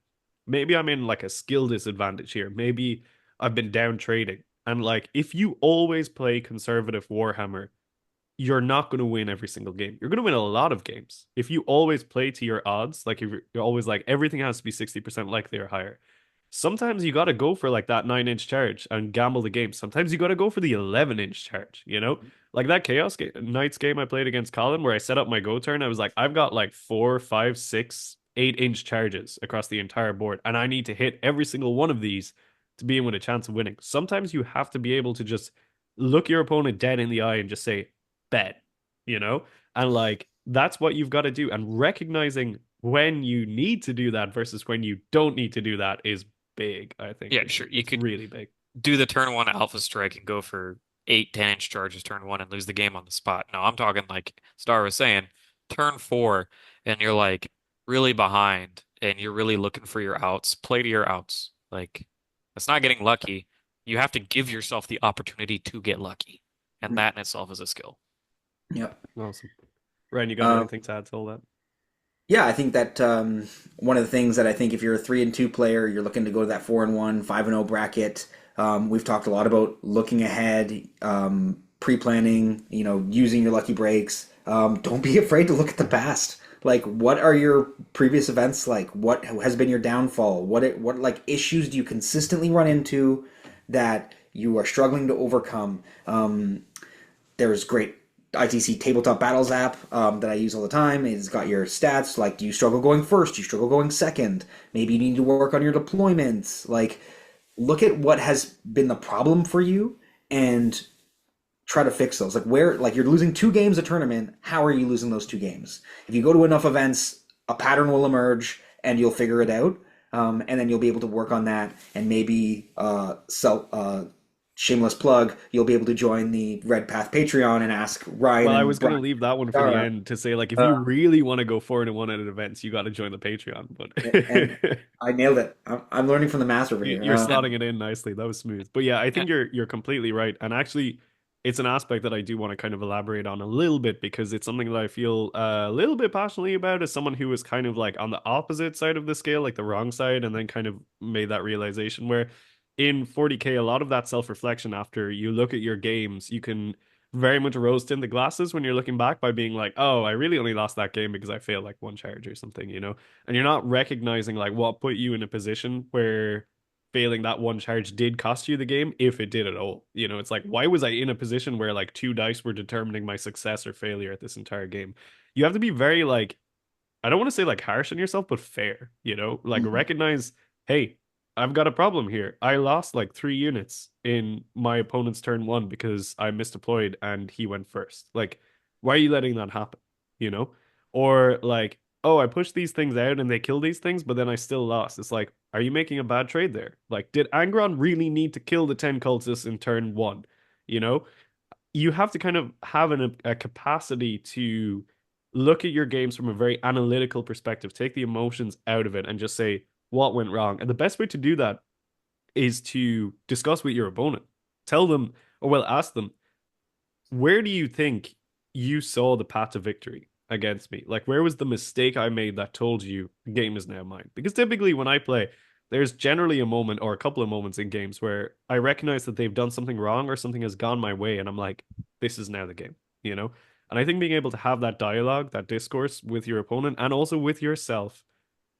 maybe I'm in like a skill disadvantage here. Maybe I've been down trading. And like, if you always play conservative Warhammer, you're not going to win every single game. You're going to win a lot of games. If you always play to your odds, like if you're always like everything has to be 60% likely or higher. Sometimes you got to go for like that 9-inch charge and gamble the game. Sometimes you got to go for the 11-inch charge. Like that Knights game I played against Colin where I set up my go turn. I was like, I've got like 4, 5, 6, 8-inch charges across the entire board, and I need to hit every single one of these to be in with a chance of winning. Sometimes you have to be able to just look your opponent dead in the eye and just say, bet, you know? And like that's what you've got to do. And recognizing when you need to do that versus when you don't need to do that is big, I think. Yeah, It's sure. You it's could really big. do the turn one alpha strike and go for 8, 10-inch charges turn one and lose the game on the spot. No, I'm talking like Star was saying, turn four and you're like really behind and you're really looking for your outs. Play to your outs. Like that's not getting lucky. You have to give yourself the opportunity to get lucky. And Mhm. that in itself is a skill. Yep. Awesome. Ryan, you got Um, anything to add to all that? yeah, I think that one of the things that I think if you're a 3-2 player, you're looking to go to that 4-1, 5-0 bracket. We've talked a lot about looking ahead, pre-planning, using your lucky breaks. Don't be afraid to look at the past. Like, what are your previous events like? What has been your downfall? What like issues do you consistently run into that you are struggling to overcome? There's great ITC Tabletop Battles app that I use all the time. It's got your stats. Like, do you struggle going first? Do you struggle going second? Maybe you need to work on your deployments. Like, look at what has been the problem for you and try to fix those. Like, like you're losing 2 games a tournament. How are you losing those 2 games? If you go to enough events, a pattern will emerge and you'll figure it out. And then you'll be able to work on that and maybe shameless plug, you'll be able to join the Red Path Patreon and ask Ryan Well, I and was gonna Brian leave that one for the Dara. end to say, like, if Uh, you really want to go 4-1 at events, you got to join the Patreon. and But I nailed it. I'm learning from the master over here. you're slotting it in nicely. That was smooth. But yeah, I Eh, think you're completely right. And actually, it's an aspect that I do want to kind of elaborate on a little bit because it's something that I feel a little bit passionately about as someone who was kind of like on the opposite side of the scale, like the wrong side, and then kind of made that realization where in 40K, a lot of that self-reflection after you look at your games, you can very much rose tint the glasses when you're looking back by being like, oh, I really only lost that game because I failed like one charge or something, you know? And you're not recognizing like what put you in a position where failing that one charge did cost you the game, if it did at all. You know, it's like, why was I in a position where like two dice were determining my success or failure at this entire game? You have to be very like, I don't want to say like harsh on yourself, but fair, you know, like Mhm. recognize, hey, I've got a problem here. I lost like 3 units in my opponent's turn one because I misdeployed and he went first. Like, why are you letting that happen? You know? Or like, oh, I pushed these things out and they kill these things, but then I still lost. It's like, are you making a bad trade there? Like, did Angron really need to kill the 10 cultists in turn one? You know? You have to kind of have a capacity to look at your games from a very analytical perspective, take the emotions out of it, and just say what went wrong. And the best way to do that is to discuss with your opponent. Tell them, or well, ask them, where do you think you saw the path to victory against me? Like, where was the mistake I made that told you the game is now mine? Because typically, when I play, there's generally a moment or a couple of moments in games where I recognize that they've done something wrong or something has gone my way, and I'm like, this is now the game, you know? And I think being able to have that dialogue, that discourse with your opponent and also with yourself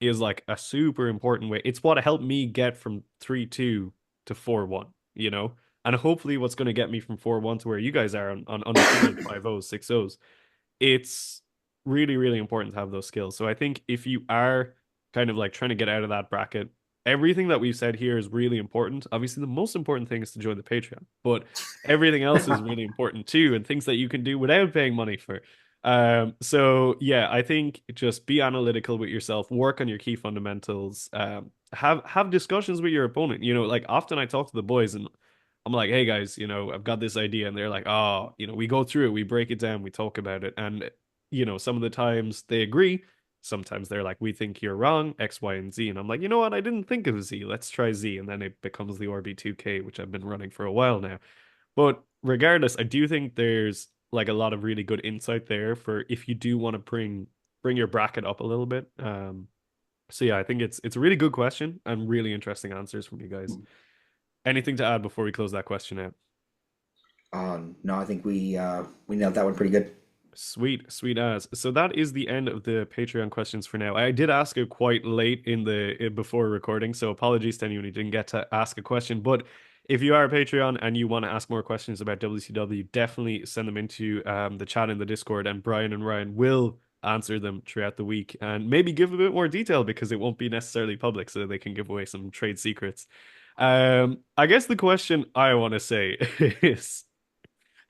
is like a super important way. It's what helped me get from 3-2 to 4-1, you know? And hopefully what's going to get me from 4-1 to where you guys are on undefeated 5-0, 6-0s. It's really, really important to have those skills. So I think if you are kind of like trying to get out of that bracket, everything that we've said here is really important. Obviously, the most important thing is to join the Patreon, but everything else is really important too, and things that you can do without paying money for. So yeah, I think just be analytical with yourself, work on your key fundamentals, have discussions with your opponent. You know, like often I talk to the boys and I'm like, hey guys, you know, I've got this idea, and they're like, oh, you know, we go through it, we break it down, we talk about it, and you know, some of the times they agree, sometimes they're like, we think you're wrong, X, Y, and Z, and I'm like, you know what, I didn't think of Z, let's try Z, and then it becomes the RB2K, which I've been running for a while now. But regardless, I do think there's like a lot of really good insight there for if you do want to bring your bracket up a little bit. So yeah, I think it's a really good question and really interesting answers from you guys. Anything to add before we close that question out? No, I think we nailed that one pretty good. Sweet, sweet as. So that is the end of the Patreon questions for now. I did ask it quite late in the before recording, so apologies to anyone who didn't get to ask a question. But if you are a Patreon and you want to ask more questions about WCW, definitely send them into the chat in the Discord, and Brian and Ryan will answer them throughout the week and maybe give a bit more detail because it won't be necessarily public, so they can give away some trade secrets. I guess the question I want to say is.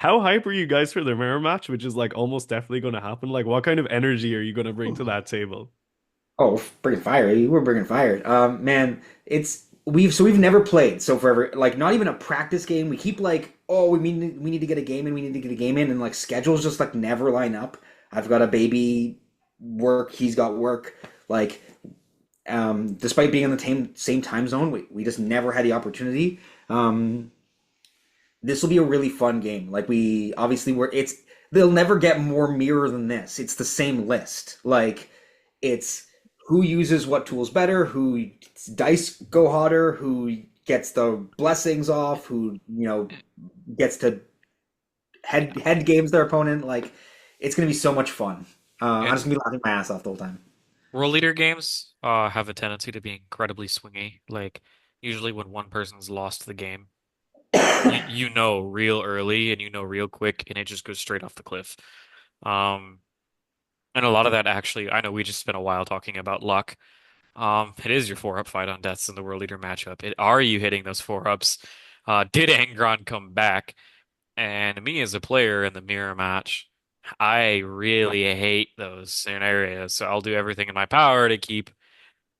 How hype are you guys for the mirror match, which is like almost definitely going to happen? Like, what kind of energy are you going to bring to that table? Oh, bringing fire! We're bringing fire. Man, it's we've never played so forever. Like not even a practice game. We keep like, oh, we need to get a game in. We need to get a game in, and like schedules just like never line up. I've got a baby work. He's got work. Like, despite being in the same time zone, we just never had the opportunity. This will be a really fun game. Like we obviously were. It's they'll never get more mirror than this. It's the same list. Like it's who uses what tools better, who dice go hotter, who gets the blessings off, who gets to head games their opponent. Like it's gonna be so much fun. I'm just And gonna be laughing my ass off the whole time. World Leader games have a tendency to be incredibly swingy. Like usually when one person's lost the game, you know real early and you know real quick, and it just goes straight off the cliff. Um, and a lot of that actually, I know we just spent a while talking about luck. It is your 4-up fight on deaths in the World Leader matchup. Are you hitting those 4-ups? Did Angron come back? And me as a player in the mirror match, I really hate those scenarios. So I'll do everything in my power to keep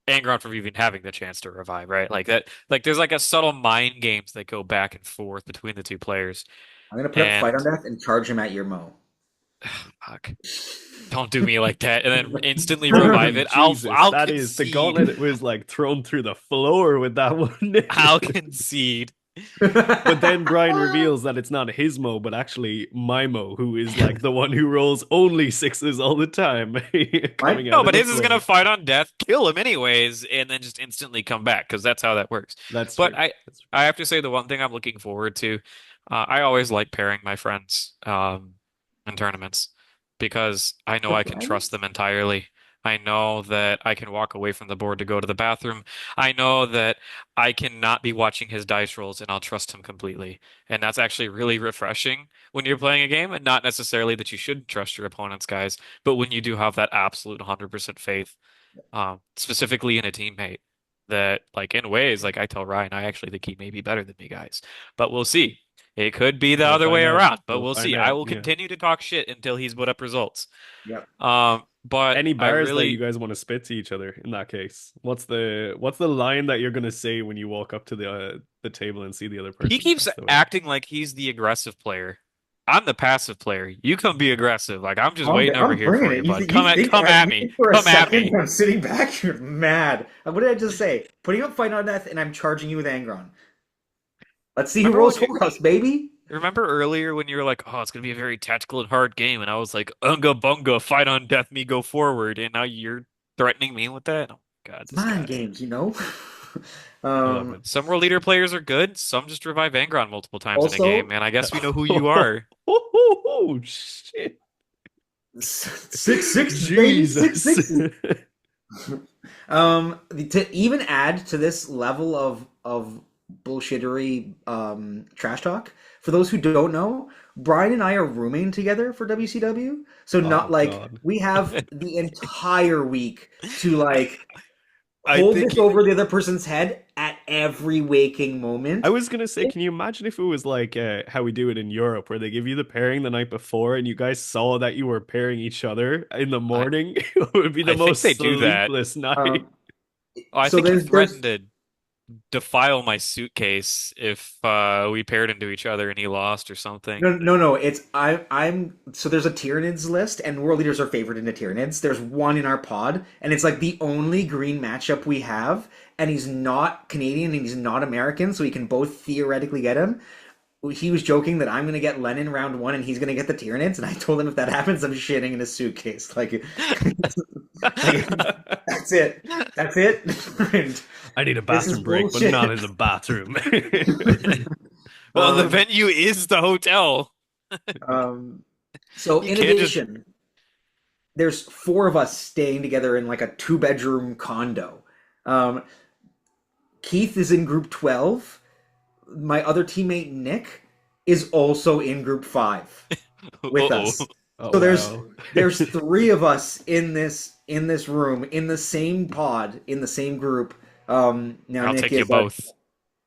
Angron from even having the chance to revive, right? Like that, like there's like a subtle mind games that go back and forth between the two players. I'm gonna put up Fight on And Death and charge him at your Mo. fuck, don't do me like that, and then instantly revive it. I'll Jesus, I'll that is the concede. gauntlet was like thrown through the floor with that one. I'll concede. But then Brian reveals that it's not his Mo, but actually my Mo, who is like the one who rolls only sixes all the time, Right? coming No, out of but the his is gonna floor. fight on death, kill him anyways, and then just instantly come back because that's how that works. That's But true. I That's true. I have to say the one thing I'm looking forward to, I always like pairing my friends in tournaments because I know Your I can trust friends? them entirely. I know that I can walk away from the board to go to the bathroom. I know that I cannot be watching his dice rolls and I'll trust him completely. And that's actually really refreshing when you're playing a game, and not necessarily that you shouldn't trust your opponents, guys. But when you do have that absolute 100% faith, specifically in a teammate, that like in ways, like I tell Ryan, I actually think he may be better than me, guys. But we'll see. It could be the We'll other way find out. around, but We'll we'll find see. I out. will Yeah. continue to talk shit until he's put up results. Yep. But Any I bars that you really, guys want to spit to each other in that case? What's the line that you're gonna say when you walk up to the table and see the other he person keeps across the way? acting like he's the aggressive player. I'm the passive player. You come be aggressive. Like I'm just I'm, waiting over I'm here bringing for you, it. You, bud. th- you think Come at you me. think for a Come at second me. I'm sitting back? You're mad. What did I just say? Putting up Fight on Death and I'm charging you with Angron. Let's see who Remember rolls when you for us, baby. remember earlier when you were like, "Oh, it's gonna be a very tactical and hard game," and I was like, "Unga bunga, fight on death, me go forward," and now you're threatening me with that? Oh God, It's this mind guy. games, you know. I love um, it. Some world leader players are good. Some just revive Angron multiple times in a game, also, and I guess we know who you are. Oh, shit. six sixes, baby, six Jesus. sixes. To even add to this level of bullshittery trash talk, for those who don't know, Brian and I are rooming together for WCW. So not Oh like God. we have the entire week to like I hold think this over the other person's head at every waking I moment. was gonna say, can you imagine if it was like how we do it in Europe, where they give you the pairing the night before, and you guys saw that you were pairing each other in the I morning? It would be the I think they most do that. sleepless night. Um, Oh, I so think he there's threatened to defile my suitcase if we paired into each other and he lost or something. no. It's I'm so there's a Tyranids list, and world leaders are favored into Tyranids. There's one in our pod, and it's like the only green matchup we have, and he's not Canadian and he's not American, so we can both theoretically get him. He was joking that I'm gonna get Lennon round one and he's gonna get the Tyranids, and I told him if that happens, I'm shitting in his suitcase. Like that's it. That's it. And I need a this is bathroom break, but not bullshit. in the bathroom. Well, the um, venue is the hotel. um, so You in can't just. addition, there's four of us staying together in like a two-bedroom condo. Um, Keith is in group 12. My other teammate Nick is also in group 5 with Uh-oh. us. Oh So there's wow. there's three of us in this room in the same pod in the same group. Now I'll take you both.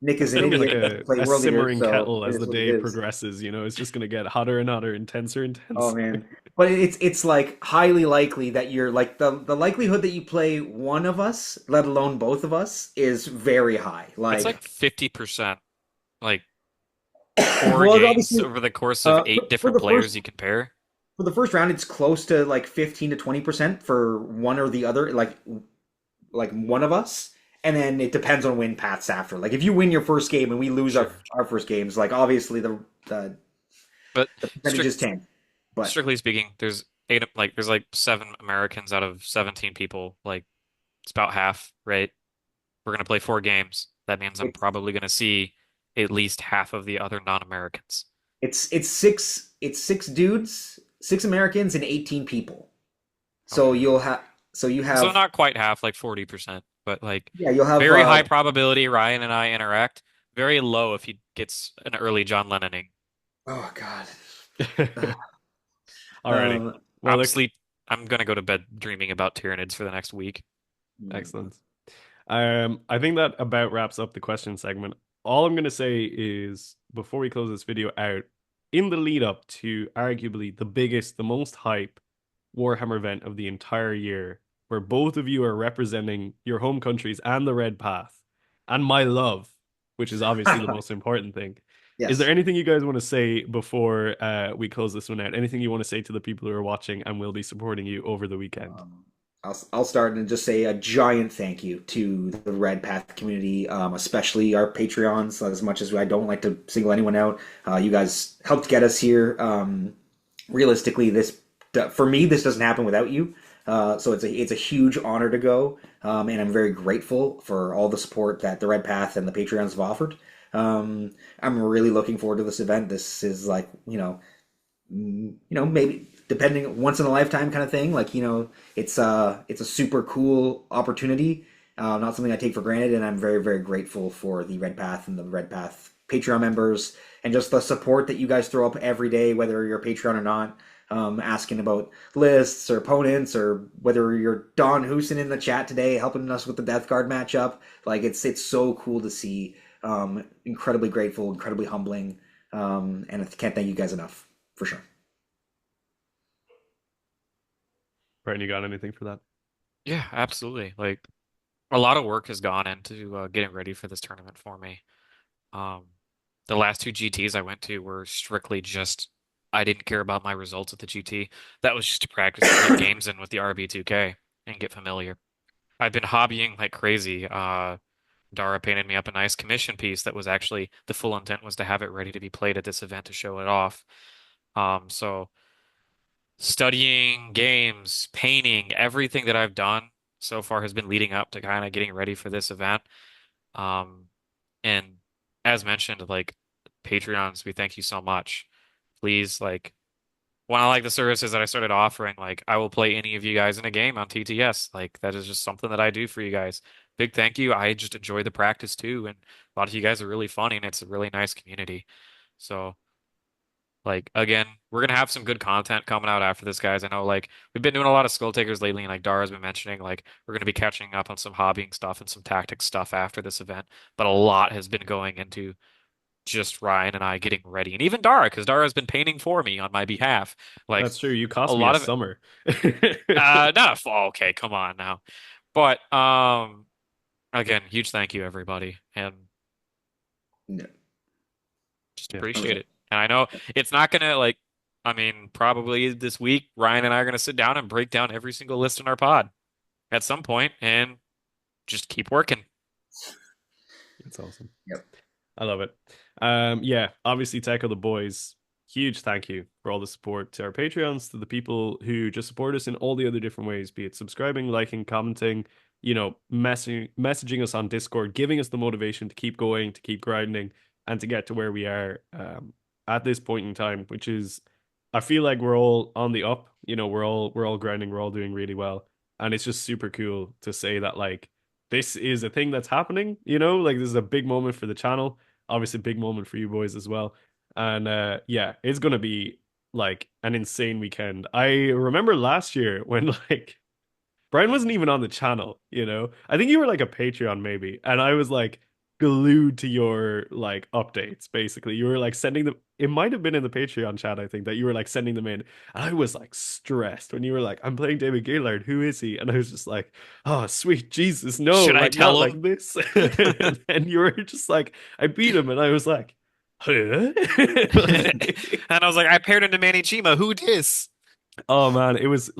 Nick is It's an gonna be like idiot and doesn't play a World Eaters, simmering so kettle it as is the what it day is. progresses, It's just gonna get hotter and hotter, intenser, Oh intense. man. But it's like highly likely that you're like the likelihood that you play one of us, let alone both of us, is very high. It's like Like 50%. Like four well games obviously over the course of eight for different the players first you can pair. for the first round it's close to like 15 to 20% for one or the other, like one of us. And then it depends on win paths after. Like if you win your first game and we lose Sure. our first games, like obviously the But the percentages strict, tank. But strictly speaking, there's like 7 Americans out of 17 people. Like it's about half, right? We're gonna play 4 games. That means I'm it's probably gonna see at least half of the other non-Americans. it's six dudes, six Americans, and 18 people. So Okay. you'll have so you So have not quite half, like 40%, but like yeah you'll have very high probability Ryan and I interact. Very low if he gets an early John Lennoning. oh god. Alrighty. Um, Well, I'm look, sleep. I'm gonna go to bed dreaming about Tyranids for the next week. excellent. I think that about wraps up the question segment. All I'm gonna say is before we close this video out, in the lead up to arguably the biggest, the most hype Warhammer event of the entire year, where both of you are representing your home countries and the Red Path and my love, which is obviously the most important thing. Is there Yes. anything you guys want to say before we close this one out? Anything you want to say to the people who are watching and will be supporting you over the weekend? Um, I'll start and just say a giant thank you to the Red Path community, especially our Patreons. As much as I don't like to single anyone out, you guys helped get us here. Realistically, this for me, this doesn't happen without you. So it's a huge honor to go, and I'm very grateful for all the support that the Red Path and the Patreons have offered. I'm really looking forward to this event. This is like maybe depending once in a lifetime kind of thing. Like it's a super cool opportunity. Not something I take for granted, and I'm very very grateful for the Red Path and the Red Path Patreon members and just the support that you guys throw up every day, whether you're a Patreon or not. Asking about lists or opponents, or whether you're Don Hoosen in the chat today helping us with the Death Guard matchup. Like it's so cool to see. Incredibly grateful, incredibly humbling, and I can't thank you guys enough for sure. Brian, you got anything for that? Yeah, absolutely. Like a lot of work has gone into getting ready for this tournament for me. Um, the last two GTs I went to were strictly just I didn't care about my results at the GT. That was just to practice and get games in with the RB2K and get familiar. I've been hobbying like crazy. Dara painted me up a nice commission piece that was actually the full intent was to have it ready to be played at this event to show it off. So studying games, painting, everything that I've done so far has been leading up to kind of getting ready for this event. Um, and as mentioned, like Patreons, we thank you so much. Please, like, one of like the services that I started offering, like I will play any of you guys in a game on TTS. Like that is just something that I do for you guys. Big thank you. I just enjoy the practice too, and a lot of you guys are really funny, and it's a really nice community. So, like again, we're gonna have some good content coming out after this, guys. I know like we've been doing a lot of Skull Takers lately, and like Dara's been mentioning, like we're gonna be catching up on some hobbying stuff and some tactics stuff after this event. But a lot has been going into just Ryan and I getting ready, and even Dara, because Dara's been painting for me on my behalf. Like That's true. You a cost me a lot of summer. not a fall. Okay, come on now. But again, huge thank you everybody, and No. just Yeah. appreciate Okay. it. And I know it's not gonna like, I mean, probably this week, Ryan and I are gonna sit down and break down every single list in our pod at some point, and just keep working. It's awesome. Yep. I love it. Yeah, obviously Tech of the Boys, huge thank you for all the support to our Patreons, to the people who just support us in all the other different ways, be it subscribing, liking, commenting, messaging us on Discord, giving us the motivation to keep going, to keep grinding, and to get to where we are at this point in time, which is I feel like we're all on the up, we're all grinding, we're all doing really well. And it's just super cool to say that like this is a thing that's happening, like this is a big moment for the channel, obviously a big moment for you boys as well. And yeah, it's gonna be like an insane weekend. I remember last year when like Brian wasn't even on the channel. I think you were like a Patreon maybe, and I was like glued to your like updates. Basically, you were like sending them. It might have been in the Patreon chat, I think, that you were like sending them in, and I was like stressed when you were like, "I'm playing David Gaylord. Who is he?" And I was just like, "Oh, sweet Jesus, no! Should I Like not tell like him? this." And you were just like, "I beat him," and I was like, "Huh?" Like, And I was like, I paired him to Manny Chima. Who dis? oh man, it was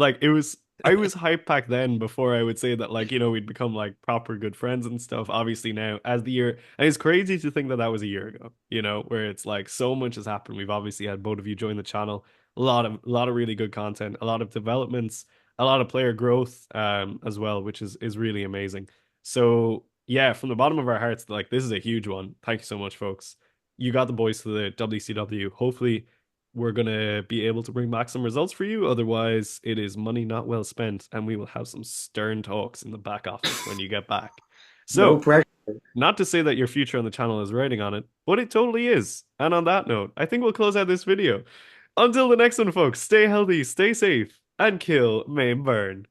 I was hyped back then before I would say that like, we'd become like proper good friends and stuff. Obviously now as the year and it's crazy to think that that was a year ago, where it's like so much has happened. We've obviously had both of you join the channel. A lot of really good content, a lot of developments, a lot of player growth as well, which is really amazing. So, yeah, from the bottom of our hearts, like this is a huge one. Thank you so much, folks. You got the boys to the WCW. Hopefully we're gonna be able to bring back some results for you. Otherwise, it is money not well spent, and we will have some stern talks in the back office when you get back. No So, pressure. not to say that your future on the channel is writing on it, but it totally is. And on that note, I think we'll close out this video. Until the next one, folks, stay healthy, stay safe, and kill, maim, burn.